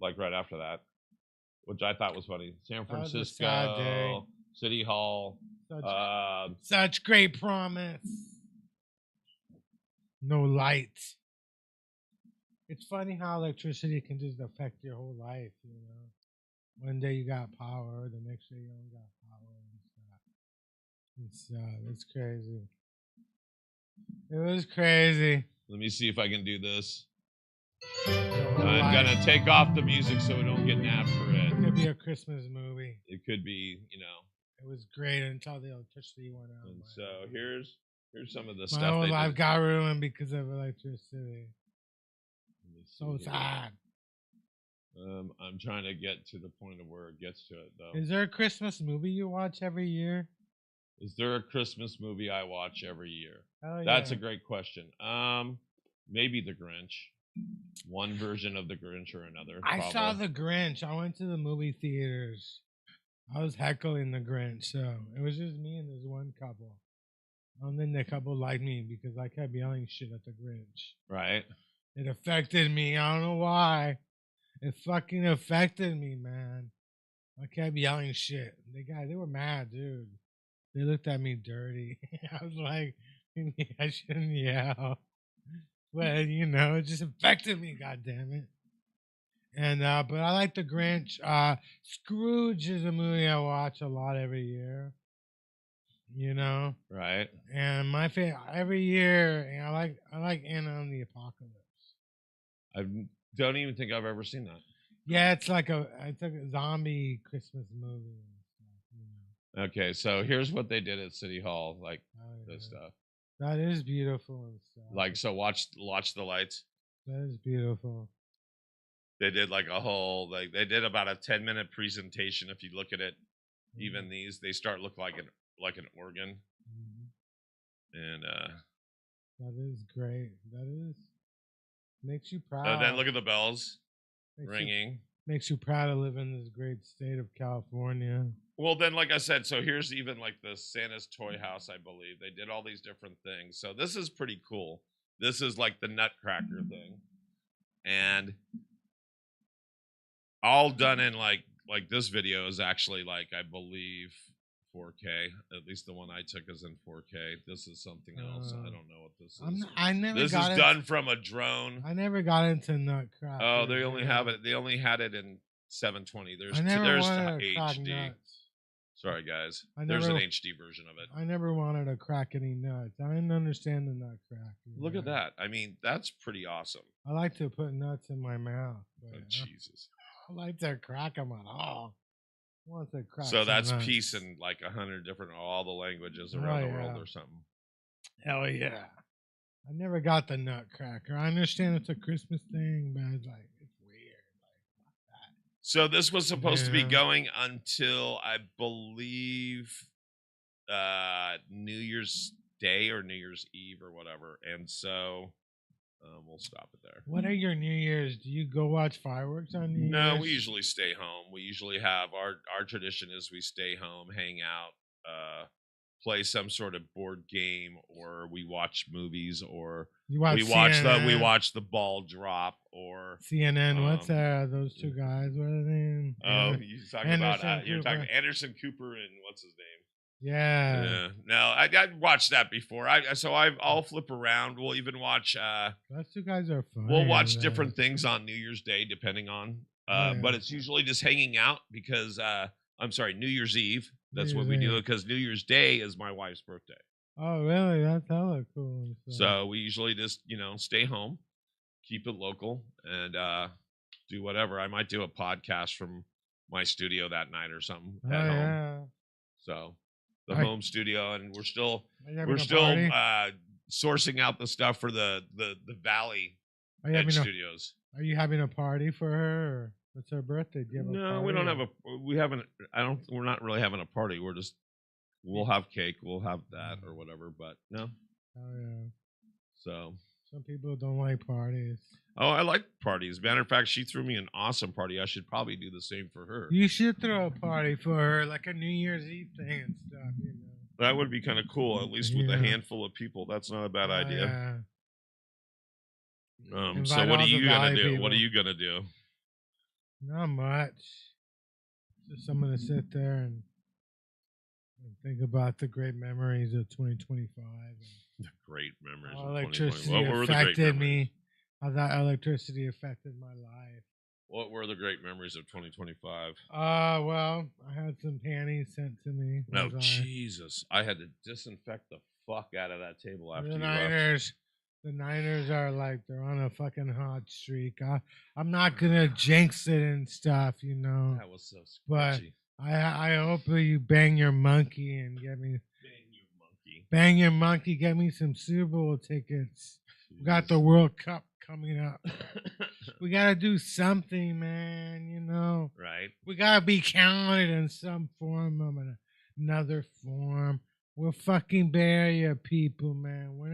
S2: Like right after that, which I thought was funny. San
S1: That was a
S2: Francisco,
S1: sad day.
S2: City Hall.
S1: Such great promise. No lights. It's funny how electricity can just affect your whole life, you know. One day you got power, the next day you don't got power and stuff. It's crazy. It was crazy.
S2: Let me see if I can do this.
S1: The whole
S2: I'm
S1: life.
S2: gonna take off the music so we don't get nabbed for
S1: It
S2: it.
S1: could be a Christmas movie.
S2: It could be, you know.
S1: It was great until the electricity went out.
S2: And so here's some of the
S1: my
S2: stuff.
S1: whole
S2: they
S1: life
S2: did.
S1: got ruined because of electricity.
S2: Let me
S1: So
S2: see here.
S1: sad.
S2: I'm trying to get to the point of where it gets to it though.
S1: Is there a Christmas movie you watch every year?
S2: Is there a Christmas movie I watch every year?
S1: Hell
S2: That's a
S1: yeah.
S2: great question. Maybe The Grinch. One version of The Grinch or another.
S1: I saw
S2: probably.
S1: The Grinch. I went to the movie theaters. I was heckling The Grinch, so it was just me and this one couple. And then the couple liked me because I kept yelling shit at The Grinch.
S2: Right.
S1: It affected me. I don't know why. It fucking affected me, man. I kept yelling shit. They were mad, dude. They looked at me dirty. I was like, I shouldn't yell. But you know, it just affected me, god damn it. And but I like The Grinch. Scrooge is a movie I watch a lot every year. You know?
S2: Right.
S1: And my favorite every year, and I like Anna and the Apocalypse.
S2: I don't even think I've ever seen that.
S1: Yeah, it's like a zombie Christmas movie and stuff, you know.
S2: Okay, so here's what they did at City Hall, like
S1: Oh,
S2: this
S1: yeah.
S2: stuff.
S1: That is beautiful and stuff.
S2: Like, so watch the lights.
S1: That is beautiful.
S2: They did like a whole, like they did about a 10-minute presentation. If you look at it, even these, they start look like an organ.
S1: Mhm.
S2: And
S1: That is great. That is makes you proud.
S2: then look at the bells
S1: makes
S2: ringing.
S1: Makes you proud to live in this great state of California.
S2: Well, then, like I said, so here's even like the Santa's Toy House, I believe. They did all these different things. So this is pretty cool. This is like the Nutcracker thing. And all done in like this video is actually like, I believe, 4K. At least the one I took is in 4K. This is something else. I don't know what this is.
S1: I never
S2: This
S1: got
S2: is done from a drone.
S1: I never got into Nutcracker.
S2: Oh, they only have it. They only had it in 720.
S1: I never
S2: There's
S1: wanted to crack
S2: HD.
S1: nuts.
S2: Sorry, guys.
S1: I
S2: There's an
S1: never-
S2: HD version of it.
S1: I never wanted to crack any nuts. I didn't understand the Nutcracker.
S2: Look at that. I mean, that's pretty awesome.
S1: I like to put nuts in my mouth. But
S2: Oh, Jesus.
S1: I like to crack them at all. I want to crack
S2: So
S1: some
S2: that's
S1: nuts.
S2: peace in like 100 different, all the languages around the world or something.
S1: Hell yeah. I never got the Nutcracker. I understand it's a Christmas thing, but it's like, it's weird. Like, fuck that.
S2: So this was supposed to be
S1: Yeah.
S2: going until, I believe, New Year's Day or New Year's Eve or whatever. And so we'll stop it there.
S1: What are your New Year's? Do you go watch fireworks on New Year's?
S2: No, we usually stay home. We usually have our tradition is we stay home, hang out, play some sort of board game, or we watch movies, or
S1: You watch
S2: we
S1: CNN?
S2: watch the ball drop, or
S1: CNN. What's those two guys? What are they?
S2: oh, you're talking about
S1: Anderson
S2: you're talking
S1: Cooper.
S2: Anderson Cooper and what's his name?
S1: Yeah.
S2: Yeah. No, I'd watched that before. I'll flip around. We'll even watch.
S1: Those two guys are fun.
S2: We'll watch different things on New Year's Day, depending on. But it's usually just hanging out because I'm sorry, New Year's Eve. That's what we do because New Year's Day is my wife's birthday.
S1: Oh, really? That's hella cool.
S2: So we usually just stay home, keep it local, and do whatever. I might do a podcast from my studio that night or something at home.
S1: Yeah.
S2: So the home studio, and we're still
S1: party?
S2: sourcing out the stuff for the Valley Edge Studios.
S1: Are you having a party for her? Or what's her birthday? Do you have a
S2: No,
S1: party?
S2: we don't have a. We haven't. We're not really having a party. We'll have cake. We'll have that or whatever. But no.
S1: Oh yeah.
S2: So.
S1: Some people don't like parties.
S2: Oh, I like parties. Matter of fact, she threw me an awesome party. I should probably do the same for her.
S1: You should throw a party for her, like a New Year's Eve thing and stuff.
S2: That would be kind of cool, at least with a handful of people. That's not a bad idea.
S1: Yeah.
S2: So what are you gonna do? People. What are you gonna do?
S1: Not much. Just I'm gonna sit there and think about the great memories of 2025.
S2: The great memories
S1: how
S2: of
S1: electricity
S2: 2025. What were the great
S1: affected
S2: memories?
S1: me. How that electricity affected my life.
S2: What were the great memories of 2025?
S1: Well, I had some panties sent to me.
S2: No, Jesus. I had to disinfect the fuck out of that table after you left.
S1: The Niners are like, they're on a fucking hot streak. I'm not going to jinx it and stuff,
S2: That was so sketchy.
S1: But I hope you bang your monkey and get me...
S2: Bang
S1: your monkey, get me some Super Bowl tickets. We got the World Cup coming up. We got to do something, man,
S2: Right.
S1: We got to be counted in some form or another form. We're fucking Bay Area people, man. We're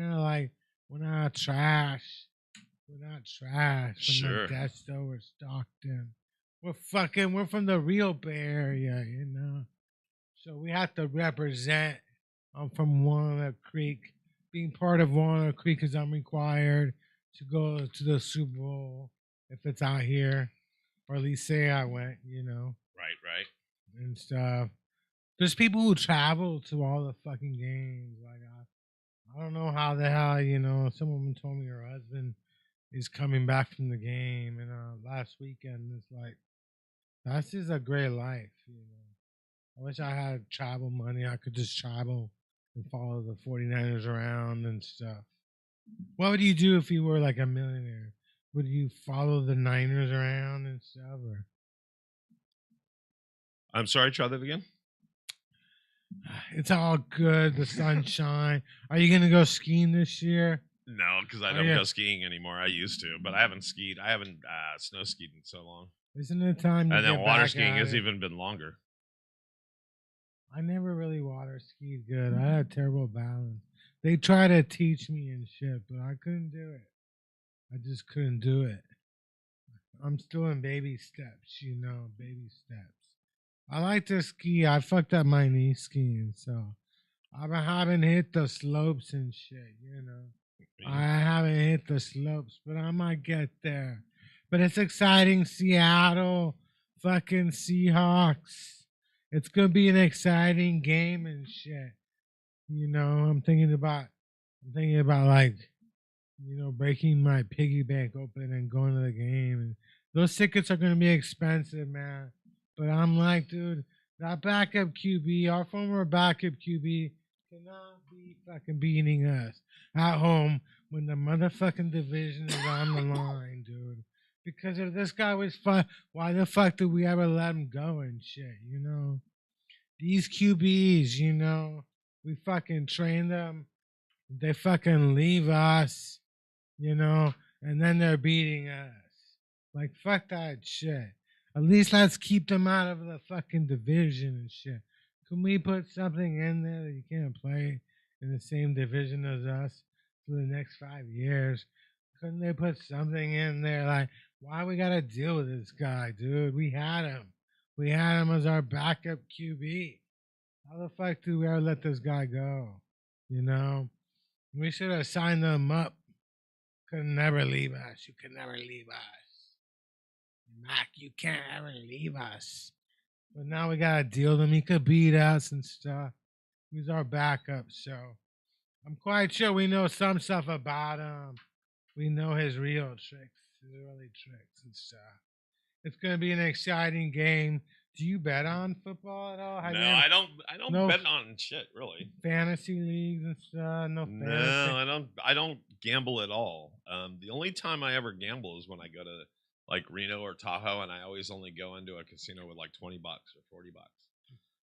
S1: not trash. We're not trash.
S2: Sure.
S1: From Modesto or Stockton. We're from the real Bay Area, So we have to represent. I'm from Walnut Creek. Being part of Walnut Creek is I'm required to go to the Super Bowl if it's out here, or at least say I went,
S2: Right.
S1: And stuff. There's people who travel to all the fucking games. Like I don't know how the hell, some woman told me her husband is coming back from the game, and last weekend it's like that's just a great life, I wish I had travel money. I could just travel and follow the 49ers around and stuff. What would you do if you were like a millionaire? Would you follow the Niners around and stuff? Or?
S2: I'm sorry, try that again.
S1: It's all good. The sunshine. Are you gonna go skiing this year?
S2: No, because I don't go skiing anymore. I used to, but I haven't skied. I haven't snow skied in so long.
S1: Isn't it time to
S2: And then
S1: get
S2: water
S1: back
S2: skiing
S1: at
S2: has
S1: it?
S2: even been longer.
S1: I never really water skied good. I had terrible balance. They tried to teach me and shit, but I couldn't do it. I just couldn't do it. I'm still in baby steps, baby steps. I like to ski. I fucked up my knee skiing, so I haven't hit the slopes and shit, I haven't hit the slopes, but I might get there. But it's exciting. Seattle, fucking Seahawks. It's gonna be an exciting game and shit. I'm thinking about like, breaking my piggy bank open and going to the game. And those tickets are gonna be expensive, man. But I'm like, dude, that backup QB, our former backup QB, cannot be fucking beating us at home when the motherfucking division is on the line, dude. Because if this guy was fun, why the fuck did we ever let him go and shit, These QBs, we fucking train them. They fucking leave us, and then they're beating us. Like, fuck that shit. At least let's keep them out of the fucking division and shit. Can we put something in there that you can't play in the same division as us for the next 5 years? Couldn't they put something in there like, why we gotta deal with this guy, dude? We had him. We had him as our backup QB. How the fuck do we ever let this guy go? We should have signed him up. Could never leave us. You could never leave us. Mac, you can't ever leave us. But now we gotta deal with him. He could beat us and stuff. He's our backup, so I'm quite sure we know some stuff about him. We know his real tricks, his early tricks. It's going to be an exciting game. Do you bet on football at all?
S2: No, I don't. I don't
S1: no
S2: bet on shit really.
S1: Fantasy leagues and stuff. No,
S2: No, I don't gamble at all. The only time I ever gamble is when I go to like Reno or Tahoe, and I always only go into a casino with like $20 or $40.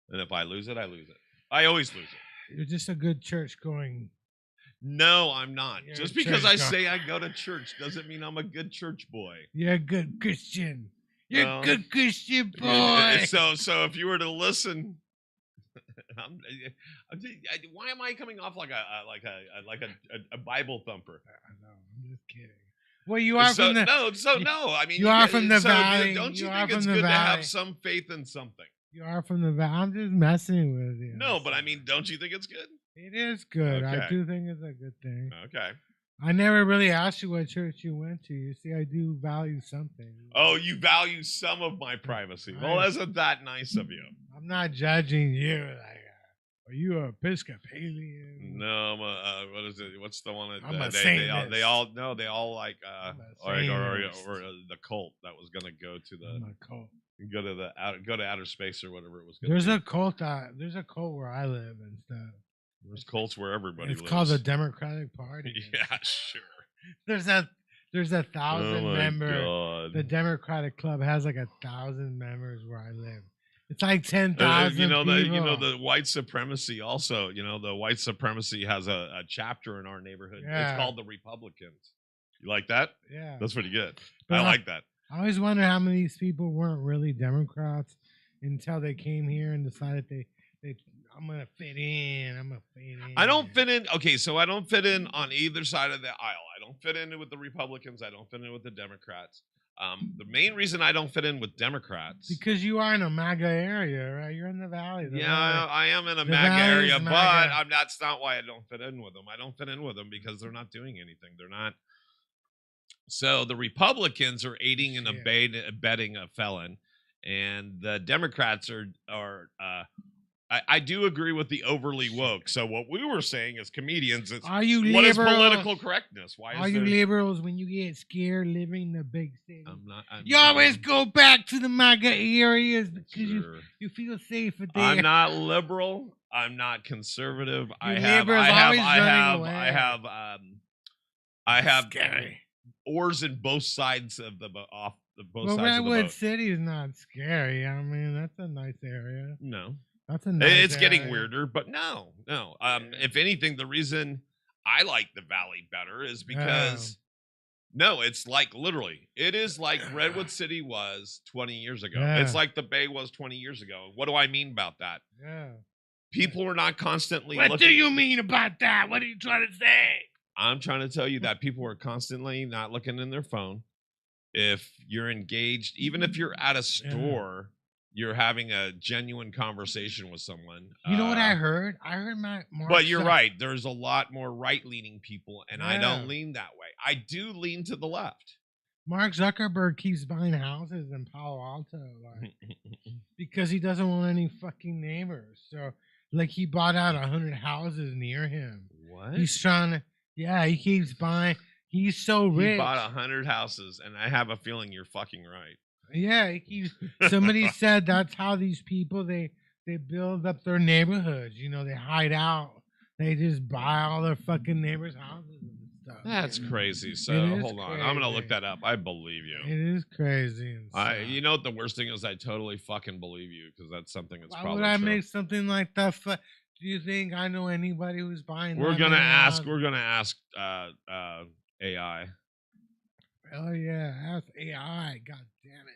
S2: And if I lose it, I lose it. I always lose it.
S1: You're just a good church going.
S2: No, I'm not.
S1: You're
S2: Just
S1: a
S2: because
S1: church
S2: I say I go to church doesn't mean I'm a good church boy.
S1: You're a good Christian. You're a good Christian boy.
S2: So if you were to listen, why am I coming off like a Bible thumper?
S1: I know. I'm just kidding. Well, you are from the
S2: no. I mean,
S1: you are from the
S2: so
S1: valley.
S2: Don't you
S1: You
S2: think
S1: are
S2: it's
S1: from the
S2: good to have
S1: valley.
S2: some faith in something?
S1: You are from the valley. I'm just messing with you.
S2: No, but I mean, don't you think it's good?
S1: It is good. I
S2: Okay.
S1: do think it's a good thing.
S2: Okay.
S1: I never really asked you what church you went to. You see, I do value something.
S2: Oh, you value some of my privacy. Well, isn't that nice of you?
S1: I'm not judging you. Like, are you a Episcopalian?
S2: No, I'm a, what is it? What's the one that
S1: I'm a
S2: they all like
S1: I'm a
S2: or
S1: Satanist.
S2: the cult that was gonna go to
S1: I'm
S2: the
S1: a cult.
S2: go to outer space or whatever it was.
S1: There's a cult. There's a cult where I live and stuff.
S2: There's cults where everybody
S1: It's
S2: lives.
S1: called the Democratic Party.
S2: Yeah, sure.
S1: There's a 1,000 member.
S2: God.
S1: The Democratic Club has like 1,000 members where I live. It's like 10,000 people.
S2: The white supremacy also. The white supremacy has a chapter in our neighborhood.
S1: Yeah.
S2: It's called the Republicans. You like that?
S1: Yeah.
S2: That's pretty good.
S1: But
S2: I like that.
S1: I always wonder how many of these people weren't really Democrats until they came here and decided they I'm gonna fit in.
S2: I don't fit in. Okay, so I don't fit in on either side of the aisle. I don't fit in with the Republicans. I don't fit in with the Democrats. The main reason I don't fit in with Democrats
S1: because you are in a MAGA area, right? You're in the valley.
S2: I am in a
S1: The
S2: MAGA
S1: valley
S2: area,
S1: is
S2: but
S1: MAGA.
S2: that's not why I don't fit in with them. I don't fit in with them because they're not doing anything. They're not. So the Republicans are aiding and abetting a felon, and the Democrats are. I do agree with the overly woke. So what we were saying as comedians is,
S1: Are you
S2: what is
S1: liberals?
S2: political correctness? Why
S1: Are
S2: is
S1: you
S2: there?
S1: liberals when you get scared living in the big city?
S2: I'm not.
S1: You always go back to the MAGA areas because
S2: Sure.
S1: you feel safer there.
S2: I'm not liberal. I'm not conservative. I
S1: liberals always running away.
S2: I have
S1: Scary.
S2: oars in both sides of the both
S1: Well,
S2: sides of the
S1: Redwood
S2: boat.
S1: City is not scary. I mean, that's a nice area.
S2: No,
S1: That's a nice
S2: it's getting
S1: area.
S2: weirder, but no. If anything, the reason I like the Valley better is because no, it's like literally, it is like Redwood City was 20 years ago.
S1: Yeah.
S2: It's like the Bay was 20 years ago. What do I mean about that?
S1: Yeah.
S2: People are not constantly.
S1: What
S2: looking.
S1: do you mean about that? What are you trying to say?
S2: I'm trying to tell you that people are constantly not looking in their phone. If you're engaged, even if you're at a store, you're having a genuine conversation with someone.
S1: You know what I heard? I heard Mark.
S2: But you're right. There's a lot more right-leaning people, and I
S1: Yeah.
S2: don't lean that way. I do lean to the left.
S1: Mark Zuckerberg keeps buying houses in Palo Alto, like, because he doesn't want any fucking neighbors. So, like, he bought out 100 houses near him.
S2: What?
S1: He's trying to. Yeah, he keeps buying. He's so rich.
S2: He bought 100 houses, and I have a feeling you're fucking right.
S1: Yeah, he keeps. Somebody said that's how these people they build up their neighborhoods. You know, they hide out. They just buy all their fucking neighbors' houses and stuff.
S2: That's
S1: you know?
S2: crazy. So
S1: It is
S2: hold on, I'm gonna look
S1: crazy.
S2: that up. I believe you.
S1: It is crazy. And stuff.
S2: You know what the worst thing is? I totally fucking believe you because that's something that's
S1: Why
S2: probably
S1: would I
S2: true.
S1: make something like that? Do you think I know anybody who's buying?
S2: We're
S1: that
S2: gonna
S1: many
S2: ask.
S1: houses?
S2: We're gonna ask AI.
S1: Hell yeah, ask AI. God damn it.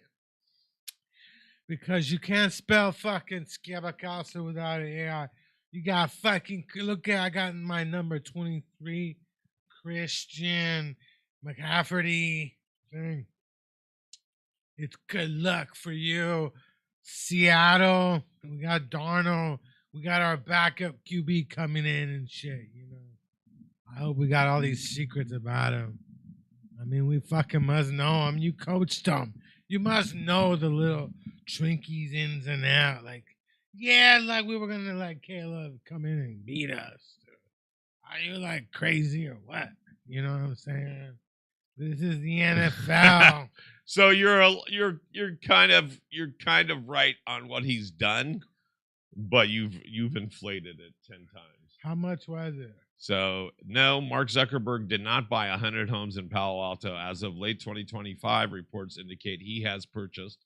S1: Because you can't spell fucking Scabacasa without an AI. You got fucking look at I got my number 23 Christian McCafferty thing. It's good luck for you. Seattle. We got Darnold. We got our backup QB coming in and shit, you know. I hope we got all these secrets about him. I mean, we fucking must know him. You coached him. You must know the little Twinkies ins and out. Like, Yeah, like we were gonna let Caleb come in and beat us. Are you like crazy or what? You know what I'm saying? This is the NFL.
S2: So you're kind of right on what he's done, but you've inflated it 10 times.
S1: How much was it?
S2: So no, Mark Zuckerberg did not buy 100 homes in Palo Alto. As of late 2025, reports indicate he has purchased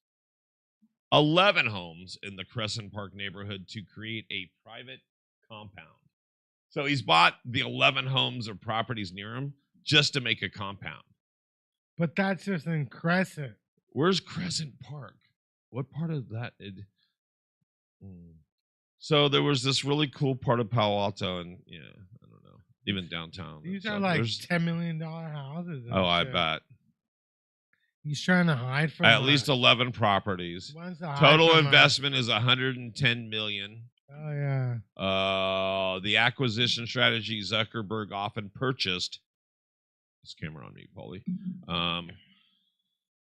S2: 11 homes in the Crescent Park neighborhood to create a private compound. So he's bought the 11 homes or properties near him just to make a compound.
S1: But that's just in Crescent.
S2: Where's Crescent Park? What part of that? So there was this really cool part of Palo Alto, and yeah, I don't know, even downtown.
S1: These are like $10 million houses.
S2: Oh, I bet.
S1: He's trying to hide from
S2: at least 11 properties. Total investment is $110 million.
S1: Oh yeah.
S2: The acquisition strategy Zuckerberg often purchased. This camera on me, Paulie.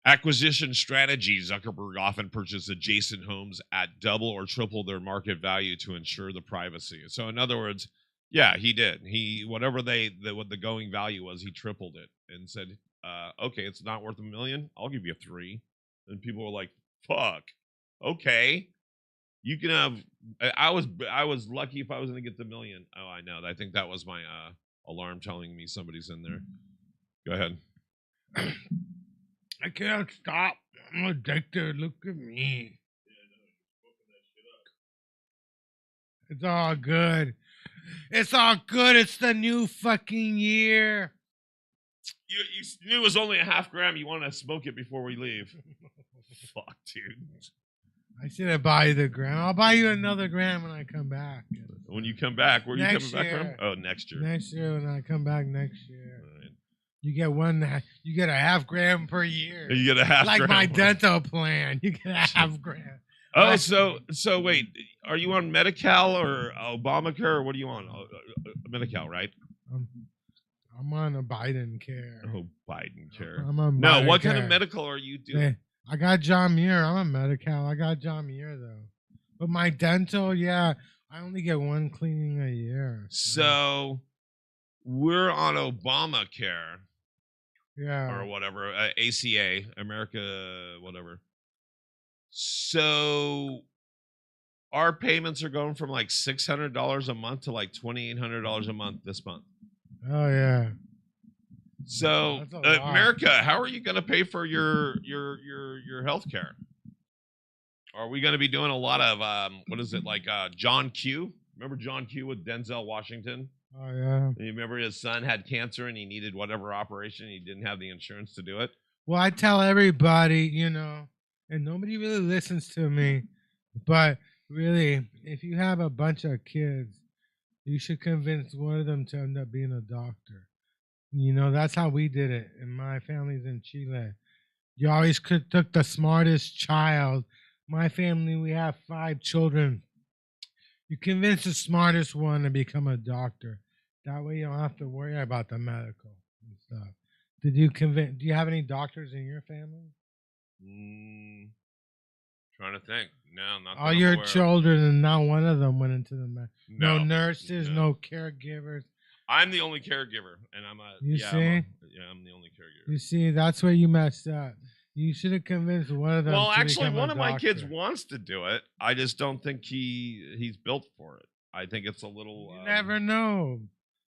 S2: Acquisition strategy Zuckerberg often purchased adjacent homes at double or triple their market value to ensure the privacy. So in other words, yeah, he did. Whatever what the going value was, he tripled it and said, okay, it's not worth $1 million. I'll give you 3. And people were like, fuck. Okay. You can have. I was lucky if I was going to get the $1 million. Oh, I know. I think that was my alarm telling me somebody's in there. Go ahead.
S1: I can't stop. I'm addicted. Look at me. It's all good. It's all good. It's the new fucking year.
S2: You knew it was only a half gram. You want to smoke it before we leave. Fuck, dude.
S1: I should have bought you the gram. I'll buy you another gram when I come back.
S2: When you come back, where are you coming back from? Oh, next year.
S1: Next year when I come back next year.
S2: All right.
S1: You get you get a half gram per year.
S2: You get a half
S1: like
S2: gram.
S1: my dental plan. You get a half gram.
S2: Oh, so wait, are you on Medi-Cal or Obamacare, or what are you on? Medi-Cal, right?
S1: I'm on a Biden care.
S2: Oh, Biden care.
S1: I'm on
S2: no,
S1: Biden
S2: what
S1: care.
S2: kind of medical are you doing?
S1: Hey, I got John Muir. I'm a Medi-Cal. I got John Muir, though. But my dental, yeah, I only get one cleaning a year.
S2: So we're on Obamacare.
S1: Yeah.
S2: Or whatever. ACA, America, whatever. So our payments are going from like $600 a month to like $2,800 a month this month.
S1: Oh yeah.
S2: So America, how are you going to pay for your health care? Are we going to be doing a lot of what is it, like John Q? Remember John Q with Denzel Washington?
S1: Oh yeah.
S2: You remember his son had cancer and he needed whatever operation, he didn't have the insurance to do it.
S1: Well, I tell everybody, and nobody really listens to me, but really, if you have a bunch of kids, you should convince one of them to end up being a doctor. That's how we did it. And my family's in Chile. You always took the smartest child. My family, we have 5 children. You convince the smartest one to become a doctor. That way you don't have to worry about the medical and stuff. Do you have any doctors in your family?
S2: Trying to think. No, not
S1: all your children, and not one of them went into the no nurses, no caregivers.
S2: I'm the only caregiver, and I'm
S1: I'm
S2: the only caregiver.
S1: You see, that's where you messed up. You should have convinced one of them.
S2: Well, actually, one of my kids wants to do it. I just don't think he's built for it. I think it's a little.
S1: You never know.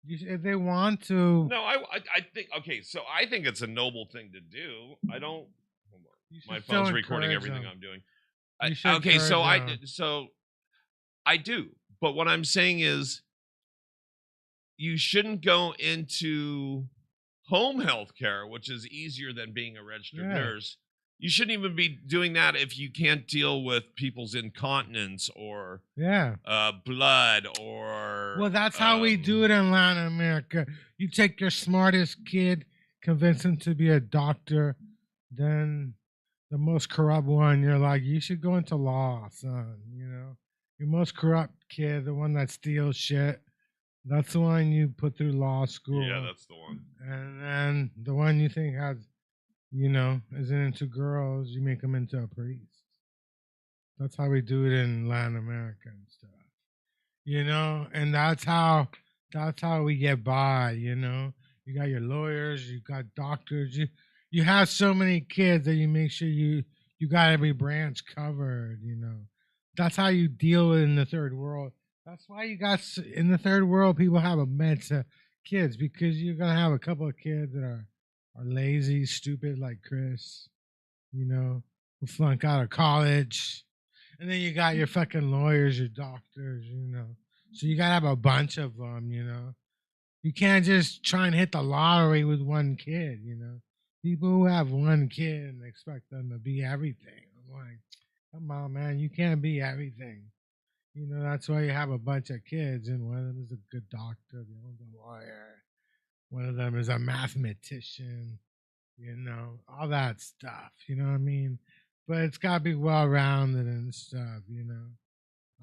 S1: If they want to.
S2: No, I think okay. So I think it's a noble thing to do. I don't. Hold on. My phone's recording everything I'm doing. Okay, so I do. But what I'm saying is, you shouldn't go into home health care, which is easier than being a registered nurse. You shouldn't even be doing that if you can't deal with people's incontinence or blood or.
S1: Well, that's how we do it in Latin America. You take your smartest kid, convince him to be a doctor, then the most corrupt one, you're like, you should go into law, son. Your most corrupt kid, the one that steals shit. That's the one you put through law school.
S2: Yeah, that's the one.
S1: And then the one you think has, isn't into girls, you make him into a priest. That's how we do it in Latin America and stuff. You know, and that's how we get by, you know. You got your lawyers, you got doctors, you have so many kids that you make sure you got every branch covered, you know. That's how you deal in the third world. That's why you got in the third world people have a bunch of kids, because you're gonna have a couple of kids that are lazy, stupid like Chris, you know, who flunk out of college. And then you got your fucking lawyers, your doctors, you know. So you gotta have a bunch of them, you know. You can't just try and hit the lottery with one kid, you know. People who have one kid and expect them to be everything. I'm like, come on, man, you can't be everything. You know, that's why you have a bunch of kids, and one of them is a good doctor, the other one's a lawyer, one of them is a mathematician, you know, all that stuff, you know what I mean? But it's got to be well rounded and stuff, you know.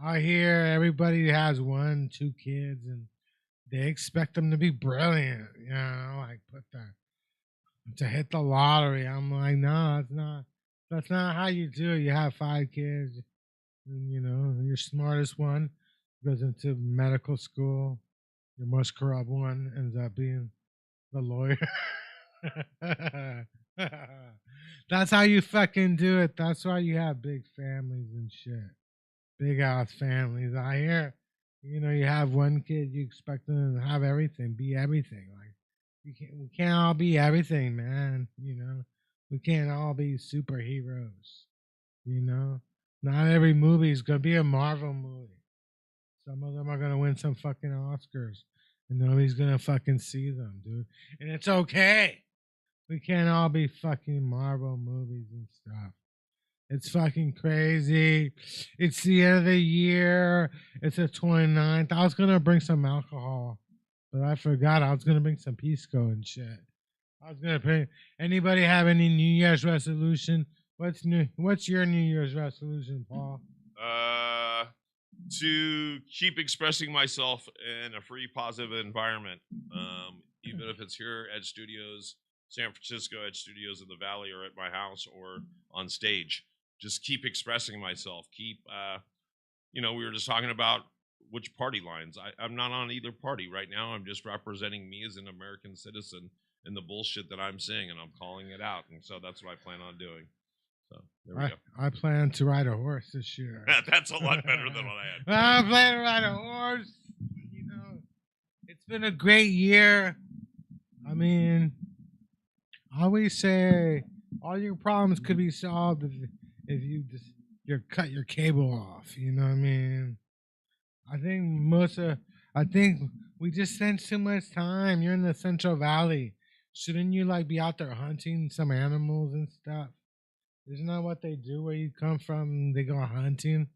S1: I hear everybody has 1, 2 kids, and they expect them to be brilliant, you know, like to hit the lottery. I'm like, no, it's not. That's not how you do it. You have 5 kids, and, you know, your smartest one goes into medical school. Your most corrupt one ends up being the lawyer. That's how you fucking do it. That's why you have big families and shit. Big ass families. I hear, you know, you have one kid, you expect them to have everything, be everything. Like, we can't all be everything, man. You know, we can't all be superheroes. You know, not every movie is gonna be a Marvel movie. Some of them are gonna win some fucking Oscars, and nobody's gonna fucking see them, dude. And it's okay. We can't all be fucking Marvel movies and stuff. It's fucking crazy. It's the end of the year. It's the 29th. I was going to bring some alcohol, but I forgot. I was going to bring some Pisco and shit. I was going to pay. Anybody have any New Year's resolution? What's your New Year's resolution, Paul?
S2: To keep expressing myself in a free, positive environment. Even if it's here at Studios, San Francisco, at Studios in the Valley, or at my house, or on stage. Just keep expressing myself. Keep, you know, we were just talking about which party lines. I'm not on either party right now. I'm just representing me as an American citizen in the bullshit that I'm seeing, and I'm calling it out. And so that's what I plan on doing. So there we go.
S1: I plan to ride a horse this year.
S2: That's a lot better than what I had.
S1: I plan to ride a horse. You know, it's been a great year. I mean, I always say all your problems could be solved if you cut your cable off. You know what I mean? I think we just spend too much time. You're in the Central Valley. Shouldn't you like be out there hunting some animals and stuff? Isn't that what they do where you come from? They go hunting.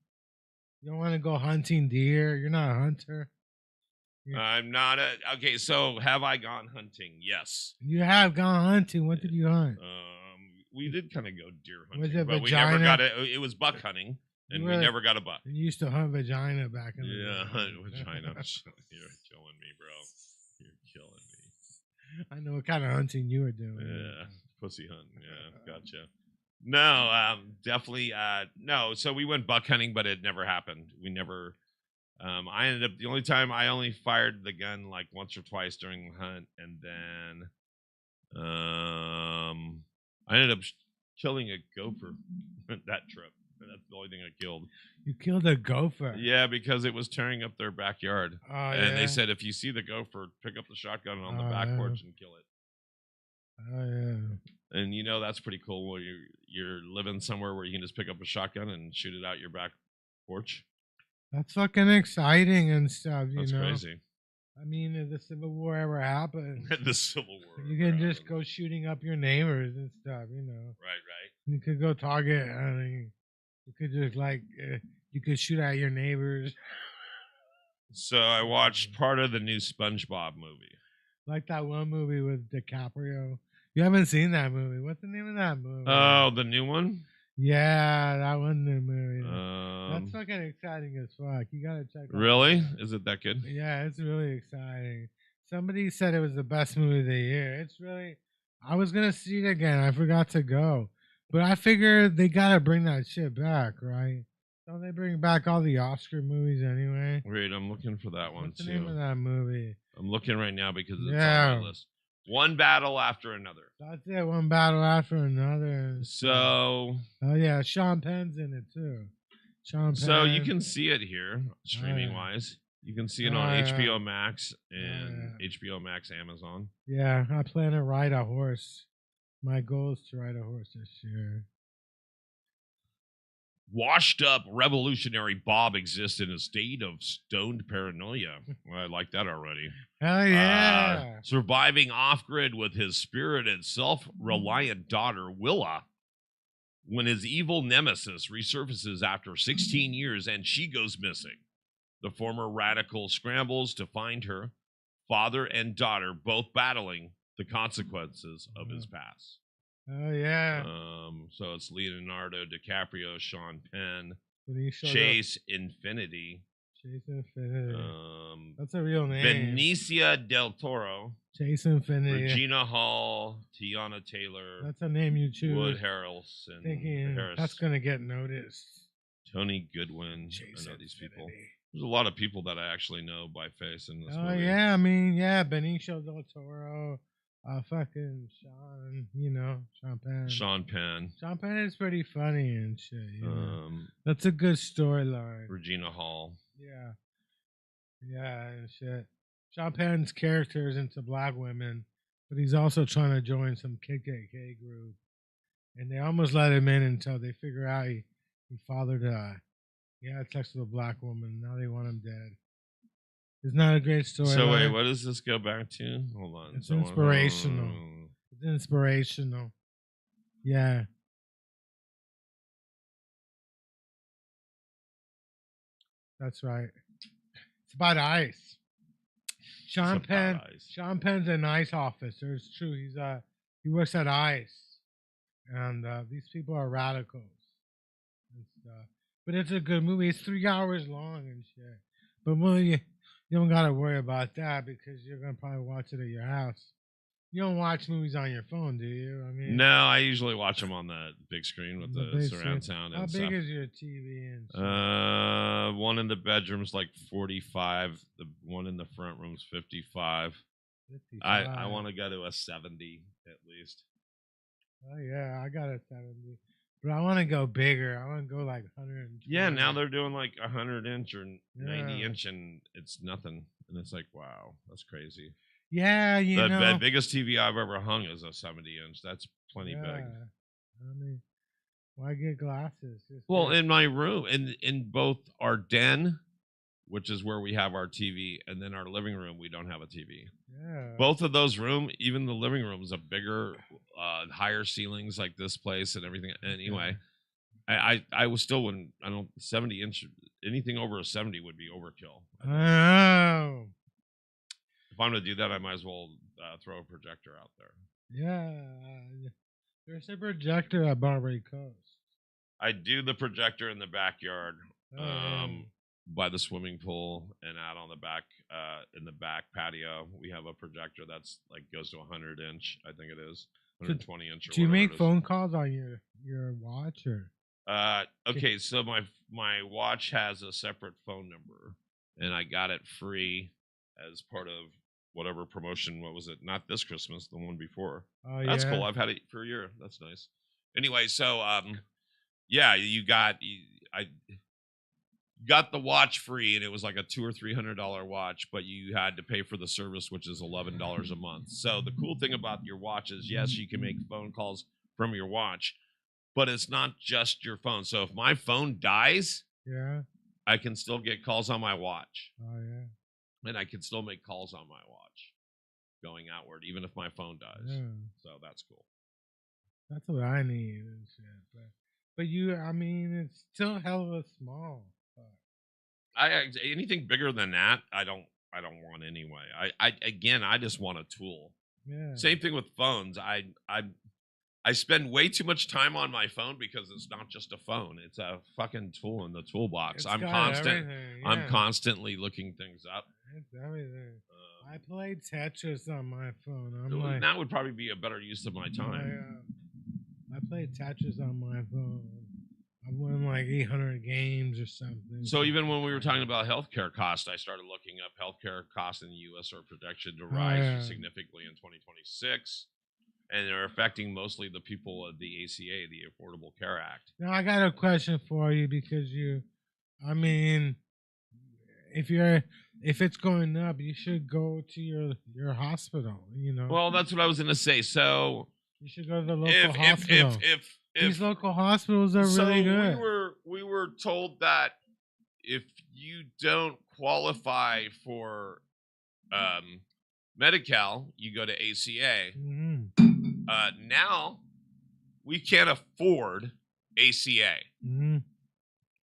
S1: You don't want to go hunting deer. You're not a hunter.
S2: I'm not okay. So have I gone hunting? Yes.
S1: You have gone hunting. What did you hunt?
S2: We did kind of go deer hunting,
S1: Was it
S2: but
S1: vagina?
S2: we never got it. It was buck hunting, and we never got a buck.
S1: You used to hunt vagina back in the day.
S2: Yeah, hunt vagina. You're killing me, bro. You're killing me.
S1: I know what kind of hunting you were doing.
S2: Yeah, pussy hunting. Yeah, gotcha. No, definitely. No. So we went buck hunting, but it never happened. We never. I ended up the only time I only fired the gun like once or twice during the hunt, and then I ended up killing a gopher that trip. That's the only thing I killed.
S1: You killed a gopher?
S2: Yeah, because it was tearing up their backyard.
S1: Oh,
S2: and they said if you see the gopher, pick up the shotgun on the back porch and kill it.
S1: Oh yeah.
S2: And you know that's pretty cool where you're living somewhere where you can just pick up a shotgun and shoot it out your back porch.
S1: That's fucking exciting and stuff,
S2: That's
S1: you know.
S2: crazy.
S1: I mean, if the Civil War ever happened,
S2: The Civil War.
S1: you can just go shooting up your neighbors and stuff, you know.
S2: Right.
S1: You could go target. I mean, you could just like you could shoot at your neighbors.
S2: So I watched part of the new SpongeBob movie.
S1: Like that one movie with DiCaprio. You haven't seen that movie. What's the name of that movie?
S2: Oh, the new one?
S1: Yeah, that one new movie. That's fucking exciting as fuck. You gotta check that
S2: Really?
S1: out.
S2: Is it that good?
S1: Yeah, it's really exciting. Somebody said it was the best movie of the year. It's really. I was gonna see it again. I forgot to go, but I figured they gotta bring that shit back, right? Don't they bring back all the Oscar movies anyway?
S2: Wait, I'm looking for that one
S1: What's the
S2: too.
S1: name of that movie?
S2: I'm looking right now because it's
S1: Yeah.
S2: on my list. One battle after another.
S1: That's it. One battle after another.
S2: So.
S1: Oh yeah, Sean Penn's in it too. Sean Penn.
S2: So you can see it here, streaming wise. You can see it on HBO Max and HBO Max Amazon.
S1: Yeah, I plan to ride a horse. My goal is to ride a horse this year.
S2: Washed up revolutionary Bob exists in a state of stoned paranoia. Well, I like that already.
S1: Hell yeah.
S2: Surviving off-grid with his spirited, self-reliant daughter, Willa, when his evil nemesis resurfaces after 16 years and she goes missing. The former radical scrambles to find her, father and daughter both battling the consequences of his past.
S1: Oh yeah.
S2: So it's Leonardo DiCaprio, Sean Penn,
S1: Chase
S2: Infinity.
S1: Chase Infinity. That's a real name.
S2: Benicia del Toro.
S1: Chase Infinity.
S2: Regina Hall, Tiana Taylor.
S1: That's a name you choose.
S2: Wood Harrelson.
S1: Thinking that's gonna get noticed.
S2: Tony Goodwin.
S1: Chase
S2: I know these
S1: Infinity.
S2: people. There's a lot of people that I actually know by face in this movie.
S1: Oh yeah, I mean, yeah, Benicio del Toro. Fucking Sean, Sean Penn.
S2: Sean Penn.
S1: Sean Penn is pretty funny and shit. That's a good storyline.
S2: Regina Hall.
S1: Yeah. Yeah, and shit. Sean Penn's character is into black women, but he's also trying to join some KKK group. And they almost let him in until they figure out he fathered he had sex with a black woman. Now they want him dead. It's not a great story.
S2: So wait, what does this go back to? Hold on.
S1: It's inspirational. It's inspirational. Yeah. That's right. It's about ICE. Sean Penn's an ICE officer. It's true. He works at ICE. And these people are radicals and stuff. But it's a good movie. It's 3 hours long and shit. But you don't got to worry about that because you're going to probably watch it at your house. You don't watch movies on your phone, do you? I mean,
S2: no, I usually watch them on the big screen with the surround sound and stuff.
S1: How big is your TV and stuff?
S2: One in the bedroom's like 45. The one in the front room's 55. 55. I want to go to a 70 at least.
S1: Oh yeah, I got a 70. But I want to go bigger. I want to go like 100.
S2: Yeah, now they're doing like 100-inch or 90-inch, and it's nothing. And it's like, wow, that's crazy.
S1: Yeah,
S2: the biggest TV I've ever hung is a 70-inch. That's plenty big.
S1: I mean, why get glasses?
S2: In my room, in both our den, which is where we have our TV, and then our living room, we don't have a TV.
S1: Yeah.
S2: Both of those rooms, even the living room is a bigger, higher ceilings like this place and everything. Anyway, I was still 70-inch, anything over a 70 would be overkill.
S1: Oh.
S2: If I'm going to do that, I might as well throw a projector out there.
S1: Yeah. There's a projector at Barbary Coast.
S2: I do the projector in the backyard. By the swimming pool and out on the back in the back patio, we have a projector that's like goes to 100-inch. I think it is 120-inch.
S1: Do you make phone calls on your watch or?
S2: Okay, so my watch has a separate phone number, and I got it free as part of whatever promotion. What was it? Not this Christmas, the one before.
S1: Oh,
S2: that's cool. I've had it for a year. That's nice. Anyway, so yeah, I got the watch free, and it was like a $200 or $300 watch, but you had to pay for the service, which is $11 a month. So the cool thing about your watch is, yes, you can make phone calls from your watch, but it's not just your phone. So if my phone dies, I can still get calls on my watch.
S1: Oh yeah,
S2: and I can still make calls on my watch going outward, even if my phone dies.
S1: Yeah.
S2: So that's cool.
S1: That's what I need and shit. But it's still hell of a small.
S2: Anything bigger than that, I don't want anyway. I just want a tool.
S1: Yeah.
S2: Same thing with phones. I spend way too much time on my phone because it's not just a phone; it's a fucking tool in the toolbox. I'm constantly looking things up.
S1: It's everything. I play Tetris on my phone.
S2: That would probably be a better use of my time.
S1: I play Tetris on my phone. I've won like 800 games or something.
S2: So even when we were talking about healthcare costs, I started looking up healthcare costs in the U.S. are projected to rise significantly in 2026, and they're affecting mostly the people of the ACA, the Affordable Care Act.
S1: Now I got a question for you because I mean, if it's going up, you should go to your hospital.
S2: Well, that's what I was gonna say. So
S1: you should go to the local hospital.
S2: If
S1: these local hospitals are really good.
S2: We were told that if you don't qualify for Medi-Cal, you go to ACA.
S1: Mm-hmm.
S2: Now we can't afford ACA.
S1: Mm-hmm.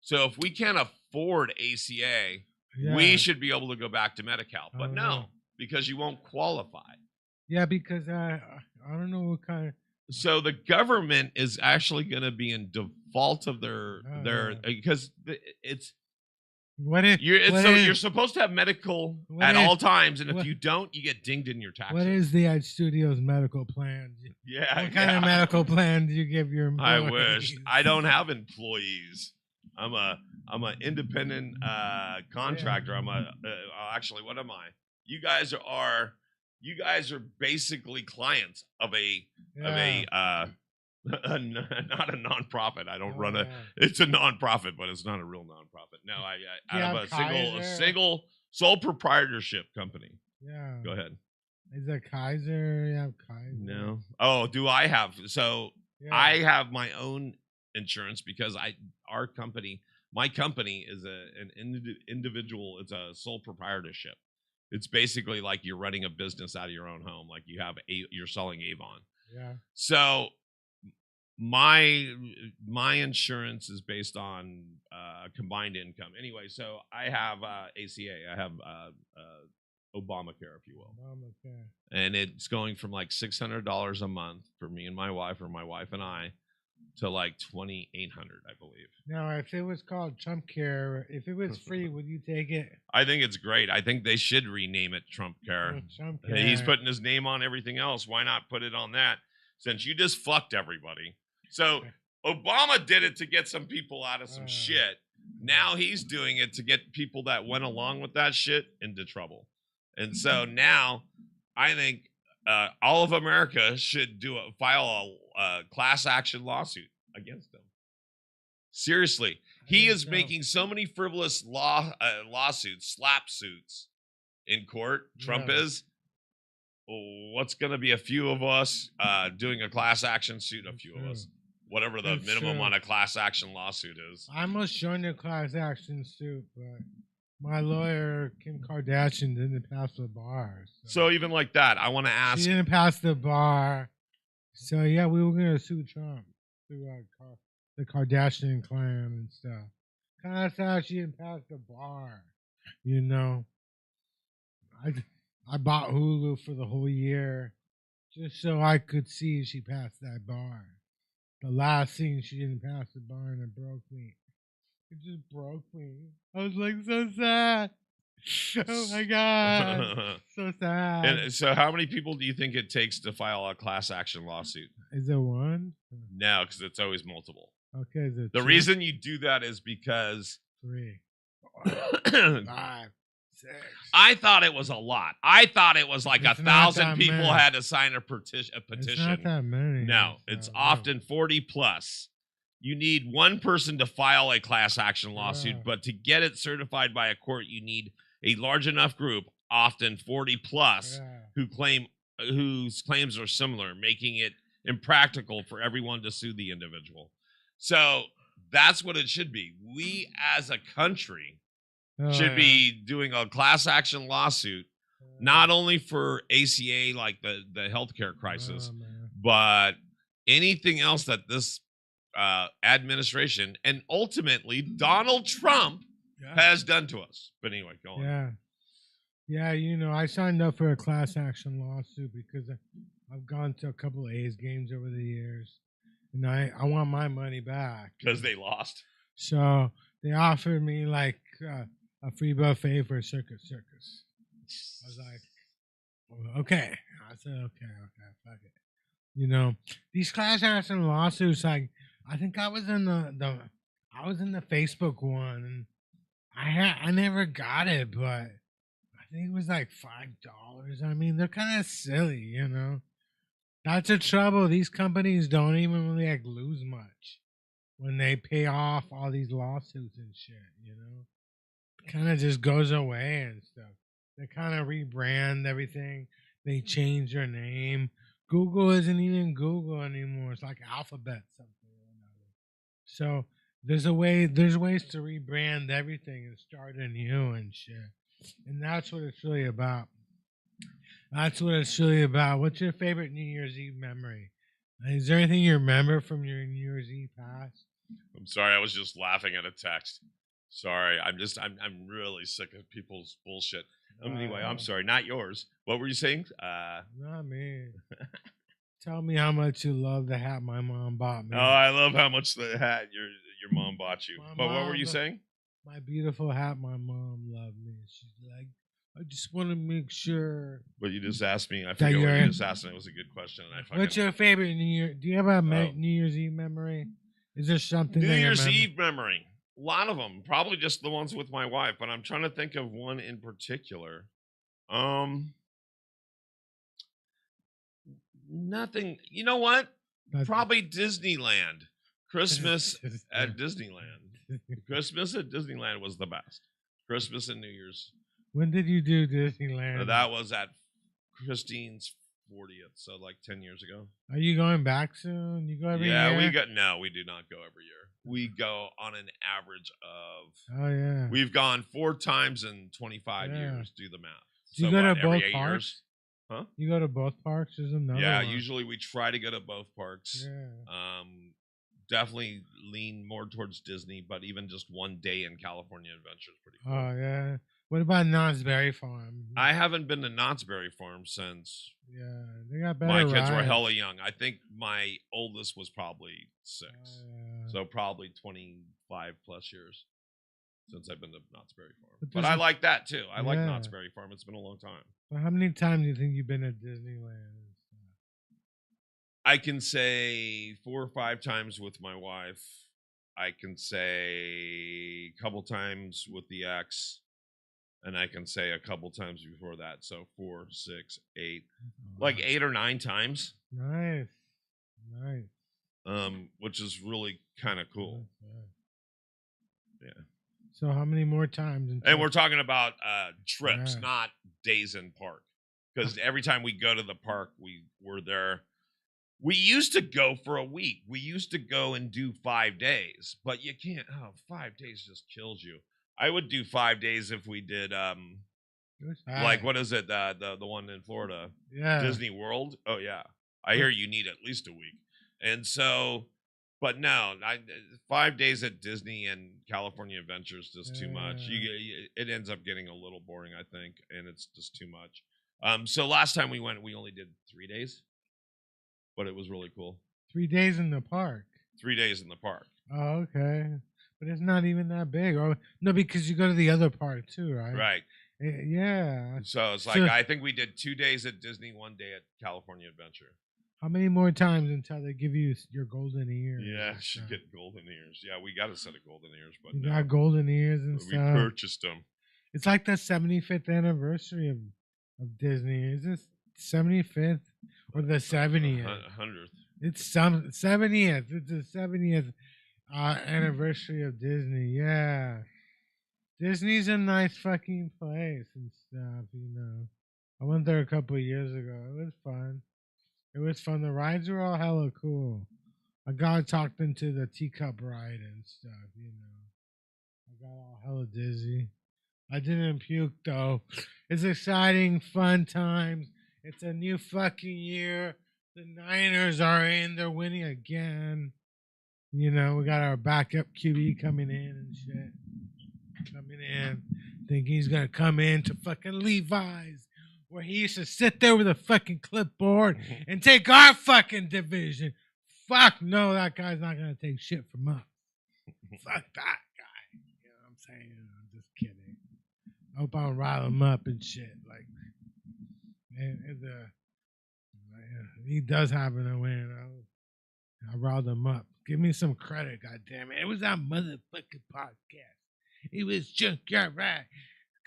S2: So if we can't afford ACA, we should be able to go back to Medi-Cal. But no, because you won't qualify.
S1: Yeah, because I don't know what kind of.
S2: So the government is actually going to be in default of their because it's you're supposed to have medical at all times, and if you don't, you get dinged in your taxes.
S1: What is the Ad Studios medical plan? What kind of medical plan do you give your employees?
S2: I wish. I don't have employees. I'm an independent contractor. Actually, what am I? You guys are basically clients of not a nonprofit. I don't run it's a nonprofit, but it's not a real nonprofit. No, I have a single sole proprietorship company.
S1: Yeah.
S2: Go ahead.
S1: Is it Kaiser? Yeah, Kaiser.
S2: No. Oh, do I have? So I have my own insurance because my company is an individual. It's a sole proprietorship. It's basically like you're running a business out of your own home, like you're selling Avon.
S1: Yeah.
S2: So my insurance is based on combined income. Anyway, so I have ACA. I have Obamacare, if you will.
S1: Obamacare.
S2: And it's going from like $600 a month for me and my wife, or my wife and I, to like $2,800, I believe.
S1: Now, if it was called Trump Care, if it was free, would you take it?
S2: I think it's great. I think they should rename it Trump Care.
S1: Trump Care.
S2: He's putting his name on everything else. Why not put it on that? Since you just fucked everybody. So Obama did it to get some people out of some shit. Now he's doing it to get people that went along with that shit into trouble. And so now I think all of America should file a class action lawsuit against him. Seriously, he is making so many frivolous lawsuits, slap suits in court. Trump is. What's going to be a few of us doing a class action suit? A few of us, whatever the minimum on a class action lawsuit is.
S1: I almost joined a class action suit, but my lawyer, Kim Kardashian, didn't pass the bar.
S2: So even like that, I want to ask.
S1: She didn't pass the bar. So yeah, we were going to sue Trump through the Kardashian clan and stuff. Kind of sad she didn't pass the bar. I bought Hulu for the whole year just so I could see if she passed that bar. The last scene, she didn't pass the bar and it broke me. It just broke me. I was like so sad. Oh my God. So sad.
S2: And so how many people do you think it takes to file a class action lawsuit?
S1: Is it one?
S2: No, because it's always multiple.
S1: Okay. Is it
S2: the reason you do that is because
S1: 3, 4, 5, 6.
S2: I thought it was a lot. I thought it was like 1,000 people had to sign a petition.
S1: It's not that many.
S2: No, it's often 40 plus. You need one person to file a class action lawsuit, but to get it certified by a court, you need a large enough group, often 40 plus, whose claims are similar, making it impractical for everyone to sue the individual. So that's what it should be. We as a country should be doing a class action lawsuit, not only for ACA, like the healthcare crisis, but anything else that this administration and ultimately Donald Trump has done to us. But anyway, go on.
S1: Yeah, I signed up for a class action lawsuit because I've gone to a couple of A's games over the years, and I want my money back
S2: because they lost.
S1: So they offered me like a free buffet for Circus. I was like, okay. I said, okay, fuck it. These class action lawsuits, like, I think I was in the I was in the Facebook one, and I never got it, but I think it was like $5. I mean, they're kind of silly, you know. That's the trouble. These companies don't even really like lose much when they pay off all these lawsuits and shit, you know. Kind of just goes away and stuff. They kind of rebrand everything. They change their name. Google isn't even Google anymore. It's like Alphabet something or another. So there's ways to rebrand everything and start anew and shit. And that's what it's really about. That's what it's really about. What's your favorite New Year's Eve memory? Is there anything you remember from your New Year's Eve past?
S2: I'm sorry, I was just laughing at a text. Sorry, I'm really sick of people's bullshit. Anyway, I'm sorry, not yours. What were you saying?
S1: Not me. Tell me how much you love the hat my mom bought me.
S2: Oh, I love how much the hat your mom bought you. But what were you saying?
S1: My beautiful hat my mom loved me. She's like, I just want to make sure.
S2: But you just asked me. I forget what you just asked me. It was a good question. And
S1: what's your favorite New Year? Do you have a New Year's Eve memory? Is there something?
S2: New Year's Eve memory. A lot of them. Probably just the ones with my wife. But I'm trying to think of one in particular. Nothing. You know what? Probably Disneyland. Christmas at Disneyland. Christmas at Disneyland was the best. Christmas and New Year's.
S1: When did you do Disneyland?
S2: That was at Christine's 40th, so like 10 years ago.
S1: Are you going back soon? You go every year?
S2: Yeah, we do not go every year. We go on an average of.
S1: Oh yeah.
S2: We've gone 4 times in 25 years. Do the math.
S1: Do you go to both parks?
S2: Years? Huh?
S1: You go to both parks? There's another one.
S2: Usually we try to go to both parks.
S1: Yeah.
S2: Definitely lean more towards Disney, but even just one day in California Adventure is pretty cool.
S1: Oh yeah. What about Knott's Berry Farm?
S2: I haven't been to Knott's Berry Farm since.
S1: Yeah, they got better.
S2: My kids
S1: rides.
S2: were hella young. I think my oldest was probably 6, so probably 25 plus years since I've been to Knott's Berry Farm. But I like that too. I like Knott's Berry Farm. It's been a long time.
S1: Well, how many times do you think you've been at Disneyland?
S2: I can say 4 or 5 times with my wife. I can say a couple times with the ex. And I can say a couple times before that. So 4, 6, 8. Like 8 or 9 times.
S1: Nice.
S2: Which is really kind of cool. Yeah.
S1: So how many more times?
S2: And we're talking about trips, not days in park. Because every time we go to the park, we're there. We used to go for a week. We used to go and do 5 days. But you can't. 5 days just kills you. I would do 5 days if we did like what is it, the one in Florida?
S1: Yeah.
S2: Disney World? Oh yeah. I hear you need at least a week. And so but no, 5 days at Disney and California Adventure is just too much. It ends up getting a little boring, I think, and it's just too much. So last time we went, we only did 3 days. But it was really cool.
S1: 3 days in the park.
S2: 3 days in the park.
S1: Oh, okay. But it's not even that big. Oh, no, because you go to the other park too, right?
S2: Right.
S1: Yeah.
S2: So it's like, I think we did 2 days at Disney, 1 day at California Adventure.
S1: How many more times until they give you your golden ears?
S2: Yeah, should get golden ears. Yeah, we got a set of golden ears. But
S1: you got golden ears and stuff.
S2: We purchased them.
S1: It's like the 75th anniversary of Disney. Is this 75th or the 70th?
S2: 100th.
S1: It's 70th. It's the 70th anniversary of Disney. Yeah. Disney's a nice fucking place and stuff, you know. I went there a couple of years ago. It was fun. The rides were all hella cool. I got talked into the teacup ride and stuff, you know. I got all hella dizzy. I didn't puke though. It's exciting, fun times. It's a new fucking year. The Niners are in. They're winning again. You know, we got our backup QB coming in and shit. Coming in. Think he's going to come in to fucking Levi's, where he used to sit there with a fucking clipboard and take our fucking division. Fuck no, that guy's not going to take shit from us. Fuck that guy. You know what I'm saying? I'm just kidding. I hope I don't rile him up and shit. Like, he does happen to win. I riled him up Give me some credit, goddammit. It was our motherfucking podcast. It was Junkyard Rat.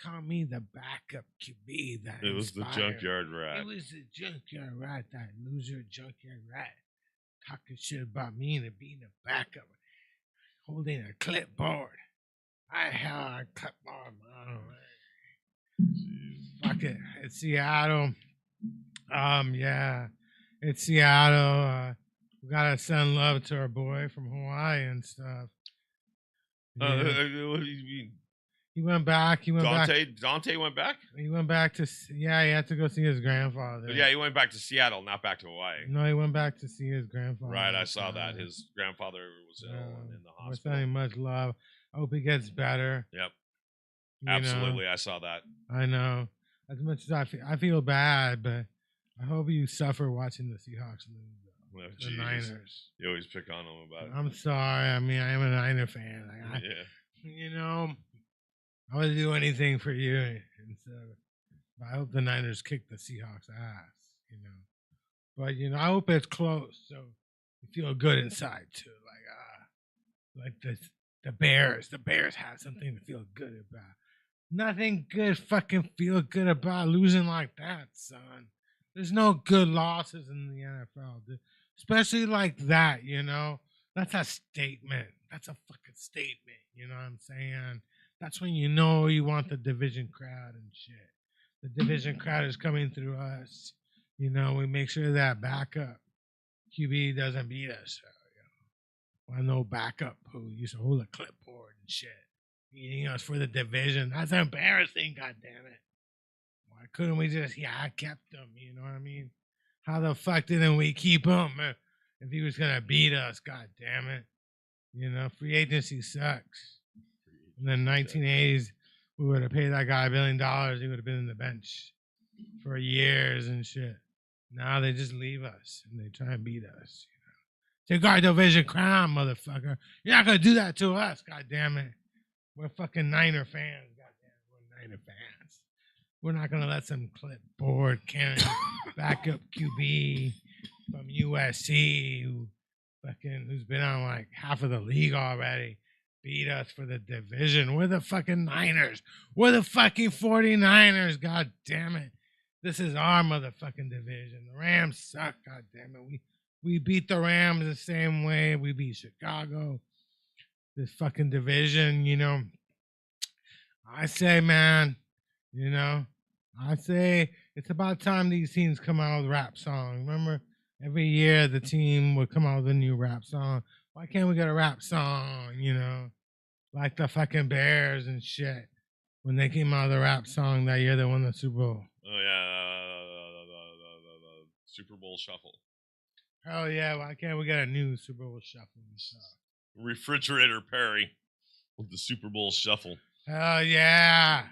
S1: Call me the backup QB.
S2: It was the Junkyard Rat.
S1: It was the Junkyard Rat, that loser Junkyard Rat. Talking shit about me and being a backup. Holding a clipboard. I held a clipboard, man. Fuck it. It's Seattle. Yeah. It's Seattle. We gotta send love to our boy from Hawaii and stuff. Yeah.
S2: What do you mean?
S1: He went back.
S2: Dante went back?
S1: He went back to, he had to go see his grandfather.
S2: Yeah, he went back to Seattle, not back to Hawaii.
S1: No, he went back to see his grandfather.
S2: Right, I saw that. His grandfather was ill and in the
S1: We're
S2: hospital.
S1: sending much love. I hope he gets better.
S2: Yep.
S1: You
S2: Absolutely,
S1: know?
S2: I saw that.
S1: I know. As much as I feel bad, but I hope you suffer watching the Seahawks lose.
S2: Oh,
S1: the Niners.
S2: You always pick on him about it.
S1: I'm sorry. I mean, I am a Niner fan. You know, I would do anything for you. And so, but I hope the Niners kick the Seahawks' ass, you know. But, you know, I hope it's close so you feel good inside, too. Like the Bears. The Bears have something to feel good about. Nothing good fucking feel good about losing like that, son. There's no good losses in the NFL, dude. Especially like that, you know. That's a statement. That's a fucking statement. You know what I'm saying? That's when you know you want the division crowd and shit. The division crowd is coming through us. You know, we make sure that backup QB doesn't beat us. So, you know, I know backup who used to hold a clipboard and shit, beating us for the division. That's embarrassing, goddammit. Why couldn't we just, kept him, you know what I mean? How the fuck didn't we keep him if he was going to beat us, goddammit? You know, free agency sucks. In the 1980s, we would have paid that guy $1 billion. He would have been in the bench for years and shit. Now they just leave us and they try and beat us. You know? Take our division crown, motherfucker. You're not going to do that to us, goddammit. We're fucking Niner fans, goddammit. We're Niner fans. We're not going to let some clipboard carrying backup QB from USC who's been on like half of the league already beat us for the division. We're the fucking Niners. We're the fucking 49ers, god damn it. This is our motherfucking division. The Rams suck, god damn it. We beat the Rams the same way we beat Chicago. This fucking division, you know. I say, man, you know, I say it's about time these teams come out with rap songs. Remember, every year the team would come out with a new rap song. Why can't we get a rap song, you know, like the fucking Bears and shit? When they came out with a rap song that year, they won the Super Bowl.
S2: Oh, yeah, the Super Bowl shuffle.
S1: Oh, yeah, why can't we get a new Super Bowl shuffle and stuff?
S2: Refrigerator Perry with the Super Bowl shuffle.
S1: Hell yeah.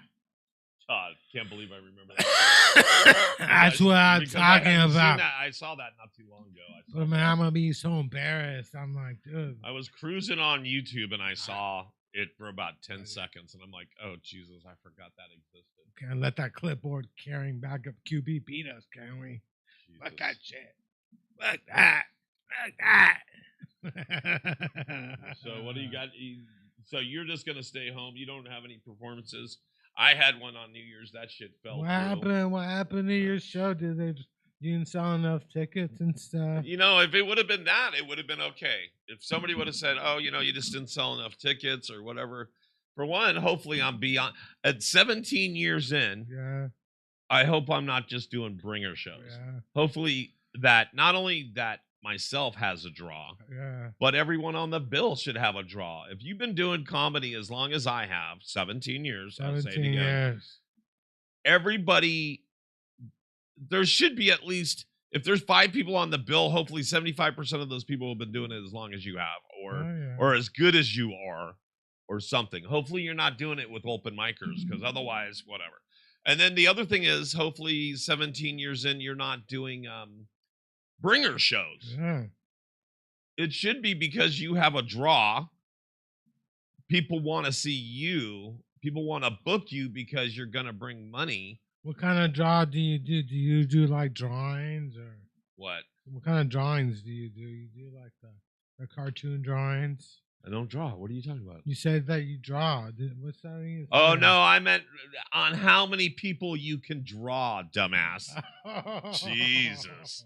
S2: God, can't believe I remember that.
S1: That's what I'm talking about.
S2: I saw that not too long ago.
S1: But man, I'm gonna be so embarrassed. I'm like, dude.
S2: I was cruising on YouTube and I saw it for about 10 seconds, and I'm like, oh Jesus, I forgot that existed.
S1: Can't let that clipboard carrying backup QB beat us, can we?
S2: Jesus.
S1: Fuck that shit. Fuck that. Fuck that.
S2: So what do you got? So you're just gonna stay home? You don't have any performances? I had one on New Year's. That shit fell through.
S1: What happened to your show? You didn't sell enough tickets and stuff?
S2: You know, if it would have been that, it would have been okay. If somebody would have said, oh, you know, you just didn't sell enough tickets or whatever. For one, hopefully I'm beyond. At 17 years in,
S1: yeah.
S2: I hope I'm not just doing bringer shows.
S1: Yeah.
S2: Hopefully that not only that myself has a draw, but everyone on the bill should have a draw. If you've been doing comedy as long as I have, 17 years,
S1: 17
S2: I'll say it again,
S1: years.
S2: Everybody, there should be at least, if there's 5 people on the bill, hopefully 75% of those people have been doing it as long as you have, or as good as you are, or something. Hopefully you're not doing it with open micers, because otherwise, whatever. And then the other thing is, hopefully 17 years in, you're not doing bringer shows.
S1: Yeah.
S2: It should be because you have a draw. People want to see you. People want to book you because you're going to bring money.
S1: What kind of draw do you do? Do you do like drawings or
S2: what?
S1: What kind of drawings do you do? You do like The cartoon drawings.
S2: I don't draw. What are you talking about?
S1: You said that you draw. What's that mean?
S2: Oh, no, I meant on how many people you can draw, dumbass. Jesus.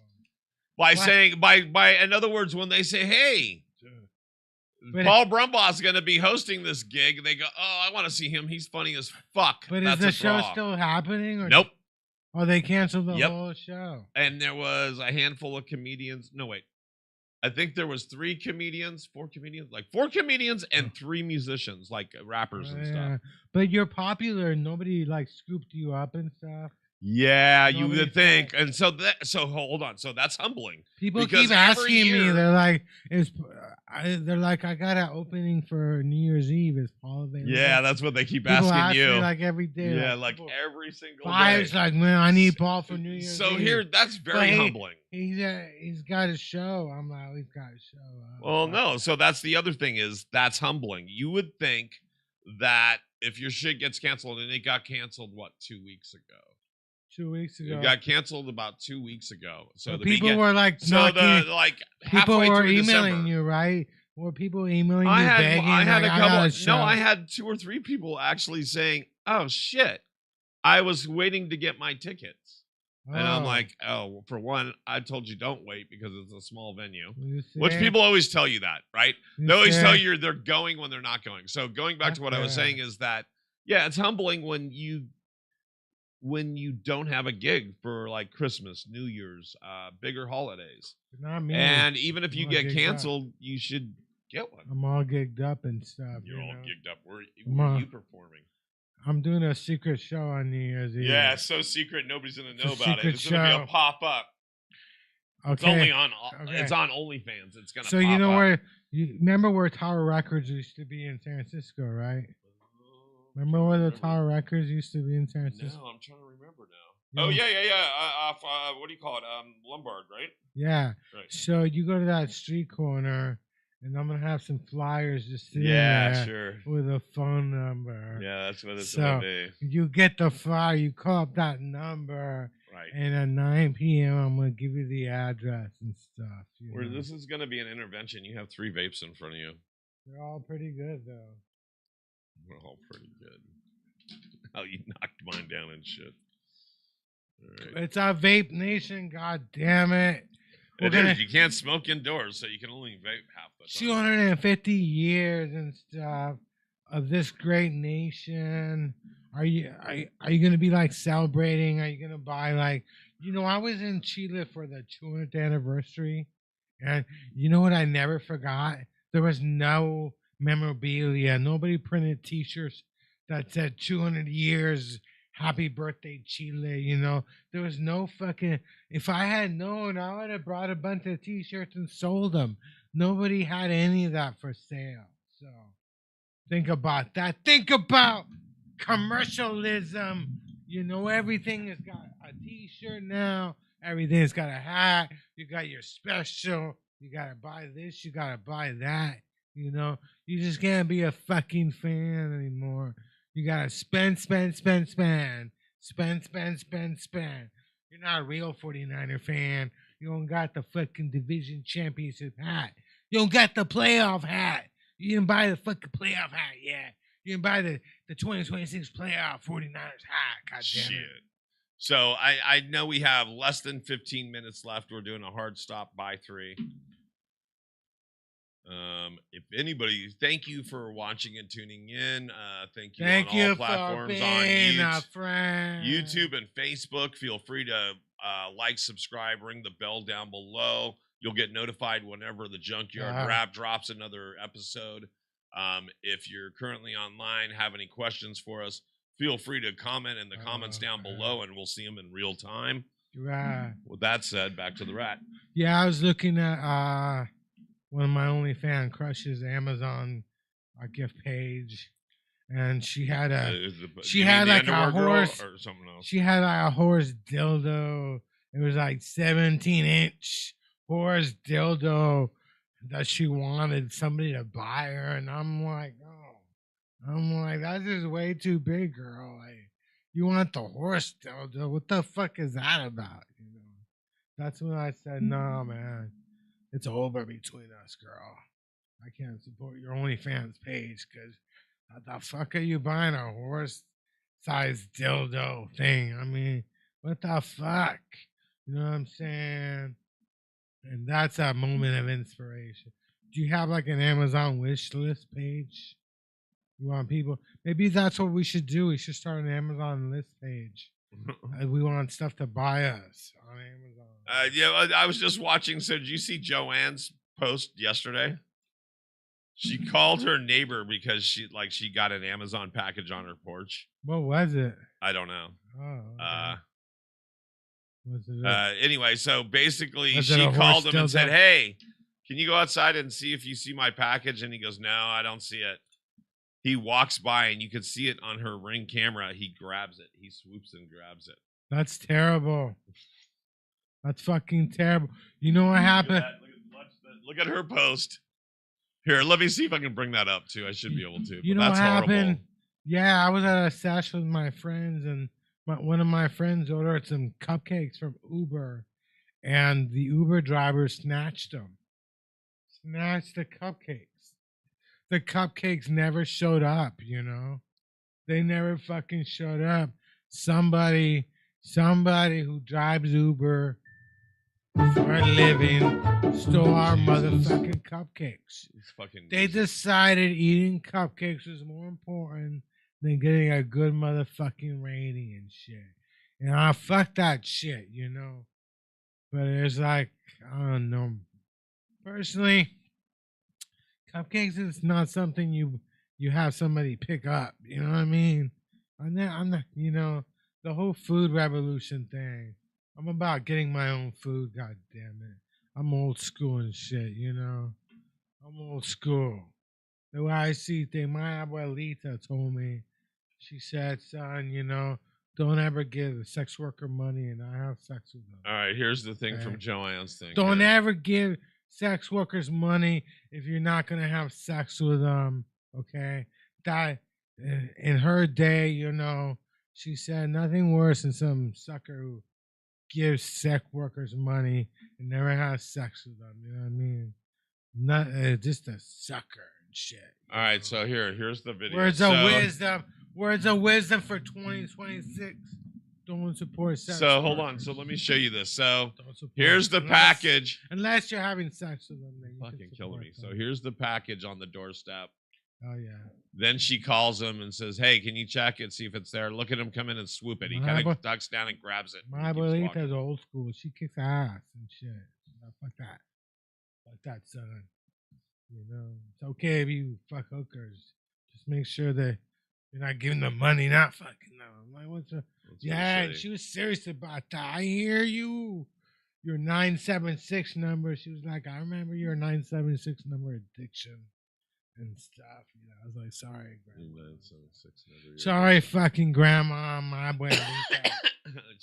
S2: By saying, in other words, when they say, hey, Paul Brumbaugh's going to be hosting this gig, they go, oh, I want to see him. He's funny as fuck.
S1: But is the show still happening? Or
S2: nope.
S1: Oh, they canceled the whole show.
S2: And there was a handful of comedians. No, wait. I think there was 4 comedians and 3 musicians, like rappers and stuff.
S1: But you're popular. Nobody like scooped you up and stuff.
S2: Yeah, you would think. And so hold on. So that's humbling.
S1: People keep asking me. They're like, I got an opening for New Year's Eve. Is Paul available?
S2: Yeah, that's what they keep
S1: People
S2: asking
S1: ask
S2: you.
S1: Me, like every day.
S2: Yeah, like every single
S1: day. Like, man, I need Paul for New Year's Eve.
S2: So here, that's very humbling.
S1: He's got a show. I'm like, he's got a show.
S2: Well, no. So that's the other thing is that's humbling. You would think that if your shit gets canceled, and it got canceled, 2 weeks ago?
S1: 2 weeks ago.
S2: It got canceled about 2 weeks ago. So
S1: people were like, people were emailing you, right? Were people emailing you begging?
S2: I had a couple. I had 2 or 3 people actually saying, "Oh shit, I was waiting to get my tickets," and I'm like, "Oh, for one, I told you don't wait because it's a small venue." Which people always tell you that, right? They always tell you they're going when they're not going. So going back to what I was saying is that, yeah, it's humbling when you don't have a gig for like Christmas, New Year's, bigger holidays.
S1: Not me.
S2: And even if you get canceled, you should get one.
S1: I'm all gigged up and stuff.
S2: You're all gigged up. Where are you performing?
S1: I'm doing a secret show on New Year's Eve.
S2: Yeah, so secret, nobody's gonna know about it. It's gonna be a pop-up.
S1: Okay.
S2: It's only on it's on OnlyFans. It's gonna
S1: so
S2: pop
S1: you know
S2: up.
S1: where you remember where Tower Records used to be in San Francisco, right? Remember where the Tower Records used to be in San Francisco?
S2: No, I'm trying to remember now. Oh, yeah. What do you call it? Lombard, right?
S1: Yeah.
S2: Right.
S1: So you go to that street corner, and I'm going to have some flyers just sitting there
S2: sure.
S1: with a phone number.
S2: Yeah, that's what it's going to be.
S1: You get the flyer, you call up that number,
S2: right? And
S1: at 9 p.m., I'm going to give you the address and stuff.
S2: Where this is going to be an intervention. You have 3 vapes in front of you.
S1: They're all pretty good, though.
S2: We're all pretty good. Oh, you knocked mine down and shit. All right.
S1: It's our vape nation, god damn it.
S2: You can't smoke indoors, so you can only vape half the time.
S1: 250 years and stuff of this great nation. Are you gonna be like celebrating? Are you gonna buy like I was in Chile for the 200th anniversary, and you know what I never forgot? There was no memorabilia. Nobody printed T-shirts that said 200 years, happy birthday, Chile. There was no fucking. If I had known, I would have brought a bunch of T-shirts and sold them. Nobody had any of that for sale. So think about that. Think about commercialism. Everything has got a T-shirt now. Everything's got a hat. You got your special. You gotta buy this. You gotta buy that. You just can't be a fucking fan anymore. You gotta spend. You're not a real 49er fan. You don't got the fucking division championship hat. You don't got the playoff hat. You didn't buy the fucking playoff hat yet. You didn't buy the 2026 playoff 49ers hat. God damn it.
S2: So I know we have less than 15 minutes left. We're doing a hard stop by 3. If anybody, thank you for watching and tuning in. Thank you on all platforms on YouTube and Facebook. Feel free to like, subscribe, ring the bell down below. You'll get notified whenever the Junkyard Rat drops another episode. If you're currently online, have any questions for us, feel free to comment in the comments down below, and we'll see them in real time.
S1: Right.
S2: With that said, back to the rat.
S1: Yeah, I was looking at one of my OnlyFans crushes Amazon gift page, and she had like a horse
S2: or something else.
S1: She had like a horse dildo. It was like 17-inch horse dildo that she wanted somebody to buy her, and I'm like, that's just way too big, girl. Like, you want the horse dildo? What the fuck is that about? That's when I said, no, man. it's over between us, girl. I can't support your OnlyFans page because what the fuck are you buying a horse-sized dildo thing? I mean, what the fuck? You know what I'm saying? And that's a moment of inspiration. Do you have like an Amazon wish list page? You want people? Maybe that's what we should do. We should start an Amazon list page. We want stuff to buy us on Amazon.
S2: Yeah, I was just watching. So did you see Joanne's post yesterday? She called her neighbor because she got an Amazon package on her porch.
S1: What was it?
S2: I don't know.
S1: Oh, okay. Was it
S2: anyway, so basically
S1: was
S2: she called him and said, "Hey, can you go outside and see if you see my package?" And he goes, "No, I don't see it." He walks by and you could see it on her Ring camera. He grabs it. He swoops and grabs it.
S1: That's terrible. That's fucking terrible. You know what happened?
S2: Look at her post. Here, let me see if I can bring that up too. I should be able to.
S1: You know what happened? Yeah, I was at a stash with my friends, and one of my friends ordered some cupcakes from Uber, and the Uber driver snatched them. Snatched the cupcakes. The cupcakes never showed up, you know? They never fucking showed up. Somebody who drives Uber for a living stole our motherfucking cupcakes. They decided eating cupcakes was more important than getting a good motherfucking rating and shit. And I fuck that shit, you know? But it's like, I don't know. Personally, cupcakes is not something you have somebody pick up. You know what I mean? I'm not. You know, the whole food revolution thing. I'm about getting my own food. God damn it! I'm old school and shit. You know, I'm old school. The way I see things, my abuelita told me. She said, "Son, you know, don't ever give a sex worker money and I have sex with them."
S2: All right, here's the thing from Joanne's thing.
S1: Don't ever give sex workers money if you're not gonna have sex with them. Okay, that in her day, you know, she said nothing worse than some sucker who gives sex workers money and never has sex with them. You know what I mean? Not just a sucker and shit.
S2: All right, so here's the video.
S1: Words of wisdom. Words of wisdom for 2026. Don't support sex.
S2: So hold on. So let me show you this. So here's the package.
S1: Unless you're having sex with them, then you
S2: fucking killing me. So here's the package on the doorstep.
S1: Oh yeah.
S2: Then she calls him and says, "Hey, can you check it? See if it's there." Look at him come in and swoop it. He kind of ducks down and grabs it.
S1: My abuelita's old school. She kicks ass and shit. Fuck that. Fuck that, son. You know, it's okay if you fuck hookers. Just make sure that you're not giving them money, not fucking them. I'm like, what's the? Yeah, and she was serious about that. I hear you. Your 976 number. She was like, I remember your 976 number addiction and stuff. You know, I was like, sorry, grandma. 976 number. Sorry, fucking grandma. My abuelita.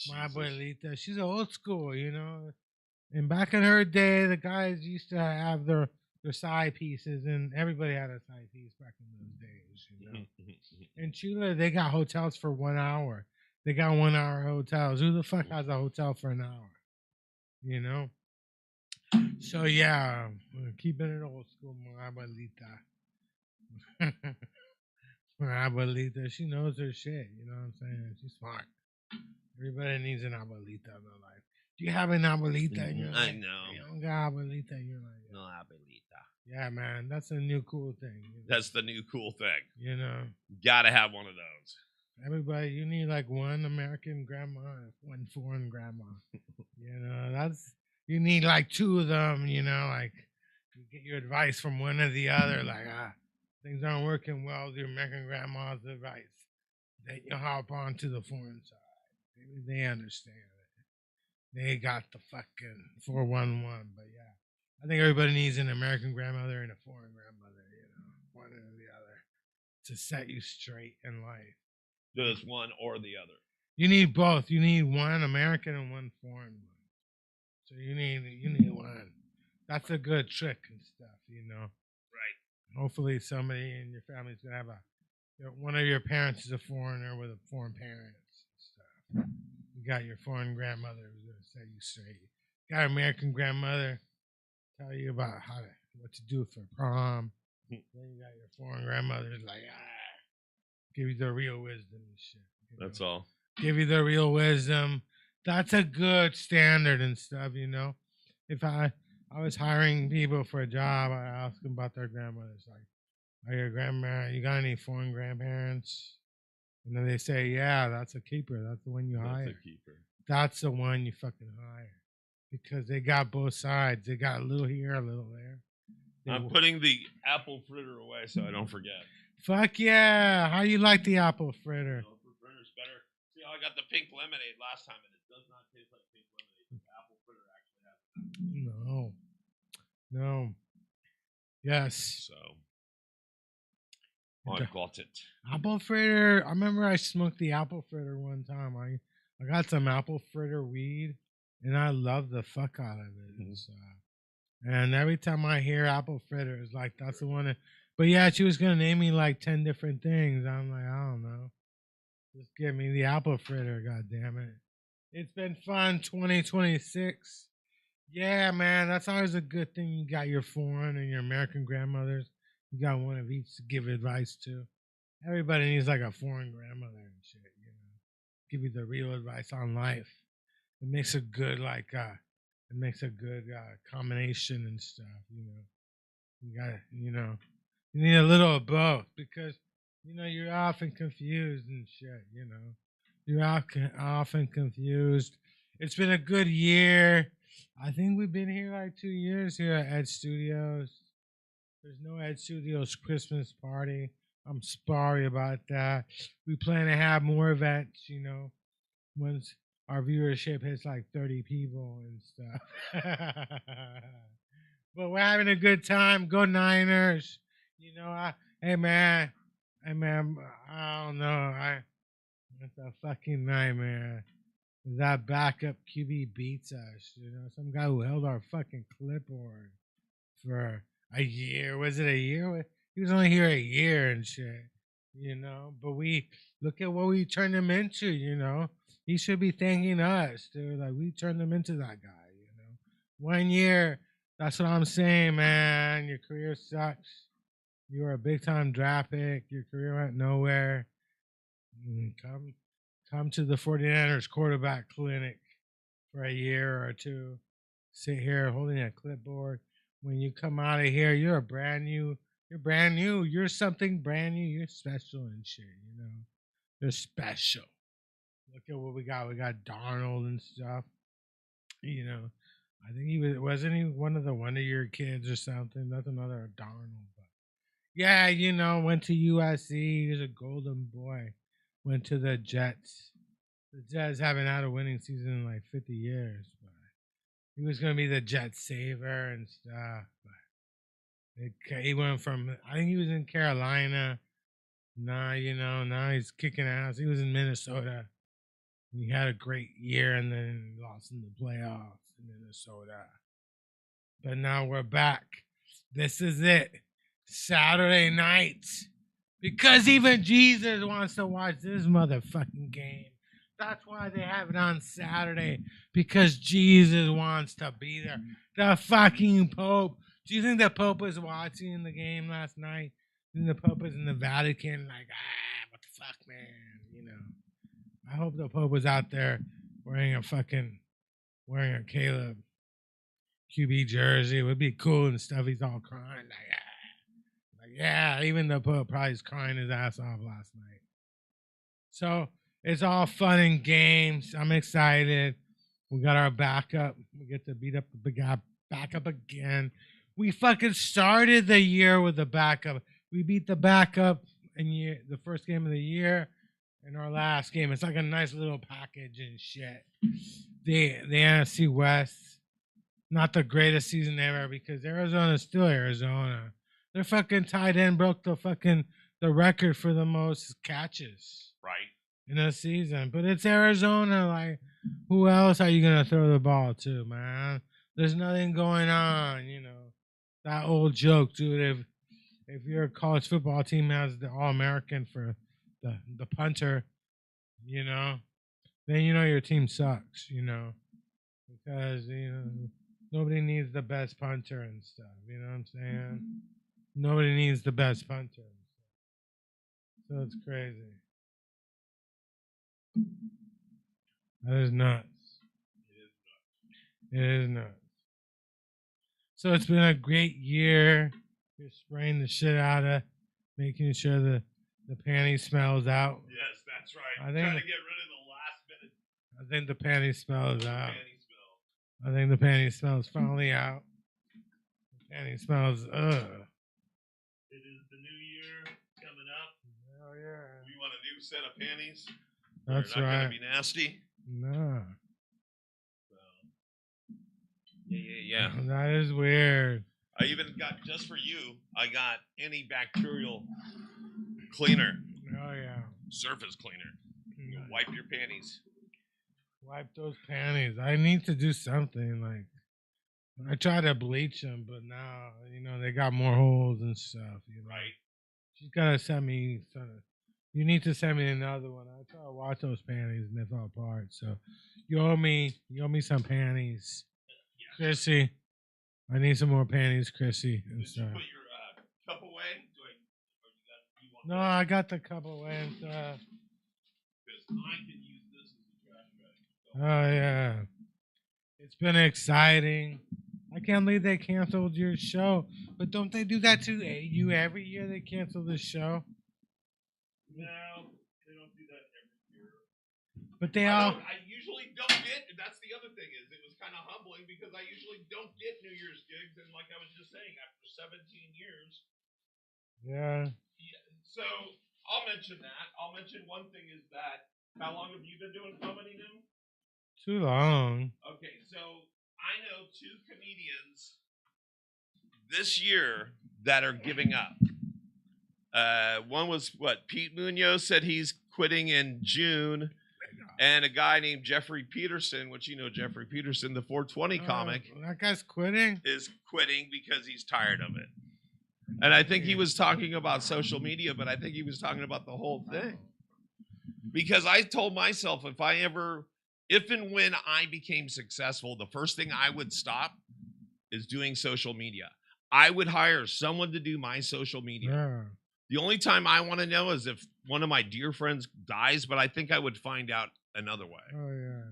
S1: My abuelita. She's old school, you know. And back in her day, the guys used to have their side pieces, and everybody had a side piece back in those days, you know. In Chile, they got hotels for 1 hour. They got 1 hour hotels. Who the fuck has a hotel for an hour? You know? So, yeah, keeping it old school, my abuelita. My abuelita, she knows her shit. You know what I'm saying? She's smart. Everybody needs an abuelita in their life. Do you have an abuelita in your life?
S2: I know.
S1: You don't got abuelita in your life.
S2: No abuelita.
S1: Yeah, man, that's a new cool thing. You know?
S2: That's the new cool thing.
S1: You know,
S2: gotta have one of those.
S1: Everybody, you need like one American grandma and one foreign grandma. You know, you need like two of them. You know, like you get your advice from one or the other. Like things aren't working well with your American grandma's advice. Then you hop on to the foreign side. Maybe they understand it. They got the fucking 411, but yeah. I think everybody needs an American grandmother and a foreign grandmother, you know, one or the other, to set you straight in life.
S2: Just one or the other.
S1: You need both. You need one American and one foreign one. So you need one. That's a good trick and stuff, you know.
S2: Right.
S1: Hopefully somebody in your family's gonna have one of your parents is a foreigner with a foreign parents and stuff. You got your foreign grandmother who's gonna set you straight. You got an American grandmother. tell you about what to do for prom. Then you got your foreign grandmothers like, give you the real wisdom and shit.
S2: That's all.
S1: Give you the real wisdom. That's a good standard and stuff, you know. If I was hiring people for a job, I ask them about their grandmothers. Like, are your grandma? You got any foreign grandparents? And then they say, yeah, that's a keeper. That's the one you hire.
S2: That's a keeper.
S1: That's the one you fucking hire because they got both sides. They got a little here, a little there.
S2: I'm putting the apple fritter away so I don't forget.
S1: Fuck yeah! How you like the apple fritter?
S2: Apple fritter's better. See how I got the pink lemonade last time, and it does not taste like pink lemonade. The apple fritter actually has.
S1: No. Yes.
S2: So I got it.
S1: Apple fritter. I remember I smoked the apple fritter one time. I got some apple fritter weed, and I love the fuck out of it. And every time I hear apple fritter, it's like that's the one. But yeah, she was gonna name me like 10 different things. I'm like, I don't know. Just give me the apple fritter. God damn it! It's been fun. 2026. Yeah, man, that's always a good thing. You got your foreign and your American grandmothers. You got one of each to give advice to. Everybody needs like a foreign grandmother and shit, you know. Give you the real advice on life. It makes a good combination and stuff, you know. You got to, you know, you need a little of both because, you know, you're often confused and shit, you know. You're often confused. It's been a good year. I think we've been here like 2 years here at Ed Studios. There's no Ed Studios Christmas party. I'm sorry about that. We plan to have more events, you know, once our viewership hits like 30 people and stuff. But we're having a good time. Go Niners. You know, hey man, I don't know. It's a fucking nightmare. That backup QB beats us. You know, some guy who held our fucking clipboard for a year. Was it a year? He was only here a year and shit. You know, but we look at what we turned him into. You know, he should be thanking us, dude. Like we turned him into that guy. You know, 1 year. That's what I'm saying, man. Your career sucks. You were a big time draft pick. Your career went nowhere. Come to the 49ers quarterback clinic for a year or two. Sit here holding a clipboard. When you come out of here, you're brand new. You're something brand new. You're special and shit, you know. You're special. Look at what we got. We got Darnold and stuff. You know, I think wasn't he one of the Wonder Year kids or something? That's another Darnold. But yeah, you know, went to USC. He's a golden boy. Went to the Jets. The Jets haven't had a winning season in like 50 years, but he was going to be the Jet saver and stuff. But he went from, I think he was in Carolina. Now he's kicking ass. He was in Minnesota. He had a great year and then lost in the playoffs in Minnesota. But now we're back. This is it. Saturday night. Because even Jesus wants to watch this motherfucking game. That's why they have it on Saturday. Because Jesus wants to be there. The fucking Pope. Do you think the Pope was watching the game last night? Do you think the Pope was in the Vatican like, what the fuck, man? You know. I hope the Pope was out there wearing a Caleb QB jersey. It would be cool and stuff. He's all crying like, yeah, even the Pope probably is crying his ass off last night. So it's all fun and games. I'm excited. We got our backup. We get to beat up the guy backup again. We fucking started the year with the backup. We beat the backup in the first game of the year and our last game. It's like a nice little package and shit. The NFC West, not the greatest season ever because Arizona's still Arizona. Their fucking tight end broke the record for the most catches.
S2: Right.
S1: In a season. But it's Arizona. Like, who else are you going to throw the ball to, man? There's nothing going on, you know. That old joke, dude. If your college football team has the All-American for the punter, you know, then you know your team sucks, you know. Because, you know, Nobody needs the best punter and stuff. You know what I'm saying? Nobody needs the best punter. So it's crazy. That is nuts. It is nuts. So it's been a great year. You're spraying the shit out of, making sure the panty smells out.
S2: Yes, that's right.
S1: I
S2: Trying
S1: think
S2: to get rid of the last minute
S1: I think the panty smells out.
S2: panty smell.
S1: I think the panty smells finally out. The panty smells,
S2: It is the new year coming up.
S1: Oh yeah.
S2: We want a new set of panties.
S1: That's
S2: They're not
S1: right.
S2: gonna be nasty.
S1: No.
S2: So, yeah.
S1: That is weird.
S2: I even got, just for you, I got antibacterial cleaner,
S1: Oh yeah.
S2: surface cleaner. You can wipe your panties.
S1: Wipe those panties. I need to do something. Like, I try to bleach them, but now, they got more holes and stuff.
S2: Right.
S1: She's gotta send me some. You need to send me another one. I try to wash those panties and they fall apart. So you owe me some panties.
S2: Yeah.
S1: Chrissy. I need some more panties, Chrissy. And
S2: Did you
S1: stuff.
S2: put your cup away? You want
S1: No, I got the cup away and stuff.
S2: Because I can use this as a trash bag.
S1: Oh yeah. It's been exciting. I can't believe they canceled your show. But don't they do that to you every year? They cancel the show.
S2: No, they don't do that every year.
S1: But they all.
S2: I usually don't get. That's the other thing, is it was kind of humbling because I usually don't get New Year's gigs, and like I was just saying, after 17 years.
S1: Yeah.
S2: So I'll mention that. I'll mention one thing is that, how long have you been doing comedy now?
S1: Too long.
S2: Okay, so I know 2 comedians this year that are giving up. One was Pete Munoz said he's quitting in June, and a guy named Jeffrey Peterson, which Jeffrey Peterson, the 420 comic,
S1: That guy's quitting?
S2: is quitting because he's tired of it. And I think he was talking about social media, but I think he was talking about the whole thing. Because I told myself if and when I became successful, the first thing I would stop is doing social media. I would hire someone to do my social media.
S1: Yeah.
S2: The only time I want to know is if one of my dear friends dies, but I think I would find out another way.
S1: Oh, yeah.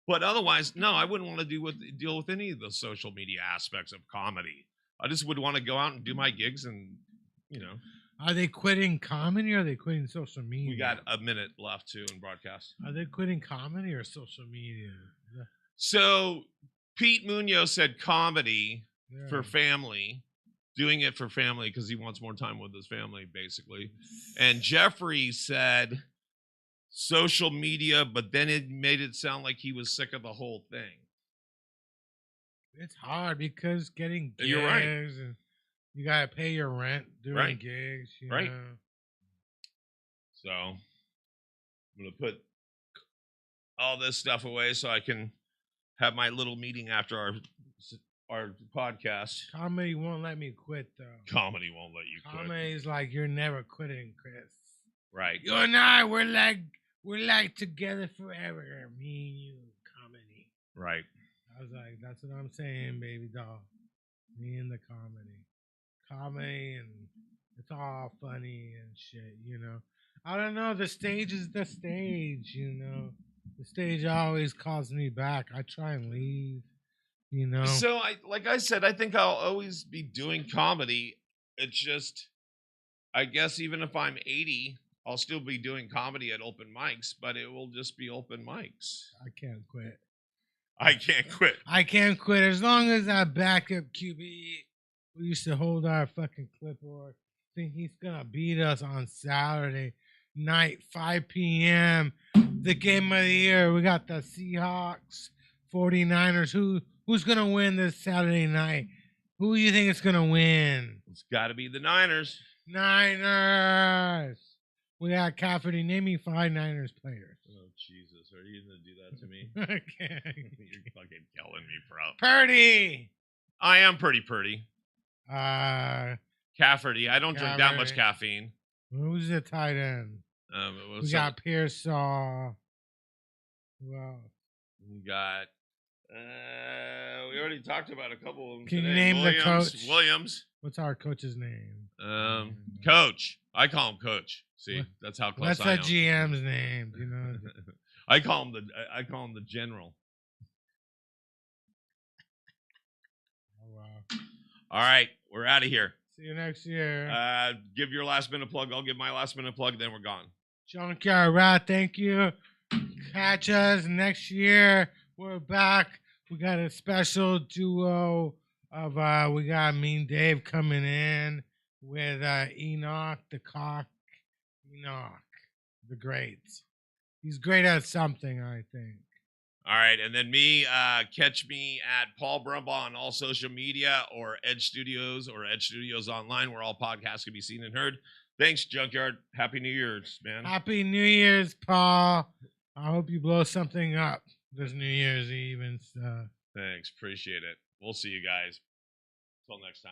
S2: But otherwise, no, I wouldn't want to deal with any of the social media aspects of comedy. I just would want to go out and do my gigs and,
S1: Are they quitting comedy or are they quitting social media?
S2: We got a minute left, too, in broadcast.
S1: Are they quitting comedy or social media?
S2: So Pete Munoz said comedy
S1: Yeah.
S2: for family, doing it for family because he wants more time with his family, basically. And Jeffrey said social media, but then it made it sound like he was sick of the whole thing.
S1: It's hard because getting gigs
S2: You're right.
S1: and you gotta pay your rent doing
S2: Right.
S1: gigs. You
S2: Right.
S1: know?
S2: So I'm going to put all this stuff away so I can have my little meeting after our podcast.
S1: Comedy won't let me quit though.
S2: Comedy won't let you quit.
S1: Comedy's like you're never quitting, Chris.
S2: Right.
S1: You and I, we're like together forever. Me and you, comedy.
S2: Right.
S1: I was like, that's what I'm saying, baby doll. Me and the comedy, and it's all funny and shit. I don't know. The stage is the stage. The stage always calls me back. I try and leave.
S2: So like I said, I think I'll always be doing comedy. It's just, I guess even if I'm 80, I'll still be doing comedy at open mics, but it will just be open mics.
S1: I can't quit.
S2: I can't quit.
S1: I can't quit as long as I back up QB. We used to hold our fucking clipboard. Think he's gonna beat us on Saturday night, 5 p.m. The game of the year. We got the Seahawks, 49ers. Who's gonna win this Saturday night? Who do you think is gonna win?
S2: It's got to be the Niners.
S1: Niners. We got Cafferty. Name me 5 Niners players.
S2: Oh Jesus! Are you gonna do that to me?
S1: Okay.
S2: You're fucking killing me, bro.
S1: Purdy.
S2: I am pretty. Cafferty. I don't drink that much
S1: Cafferty.
S2: caffeine.
S1: Who's the tight end? We got Pearsall. Who else?
S2: We got We already talked about a couple of them
S1: Can you
S2: today.
S1: name the coach?
S2: Williams.
S1: What's our coach's name?
S2: Coach. I call him Coach. See,
S1: What?
S2: that's how close
S1: What's
S2: I am.
S1: that GM's name? Do you know?
S2: I call him the General.
S1: Oh, wow.
S2: All right, we're out of here.
S1: See you next year.
S2: Give your last minute plug. I'll give my last minute plug. Then we're gone.
S1: Junkyard Rat, thank you. Catch us next year. We're back. We got a special duo of we got Mean Dave coming in with Enoch the Cock. Enoch, the great. He's great at something, I think.
S2: All right, and then me, catch me at Paul Brumbaugh on all social media or Edge Studios or Edge Studios Online, where all podcasts can be seen and heard. Thanks, Junkyard. Happy New Year's, man.
S1: Happy New Year's, Paul. I hope you blow something up this New Year's Eve and stuff.
S2: Thanks. Appreciate it. We'll see you guys. Till next time.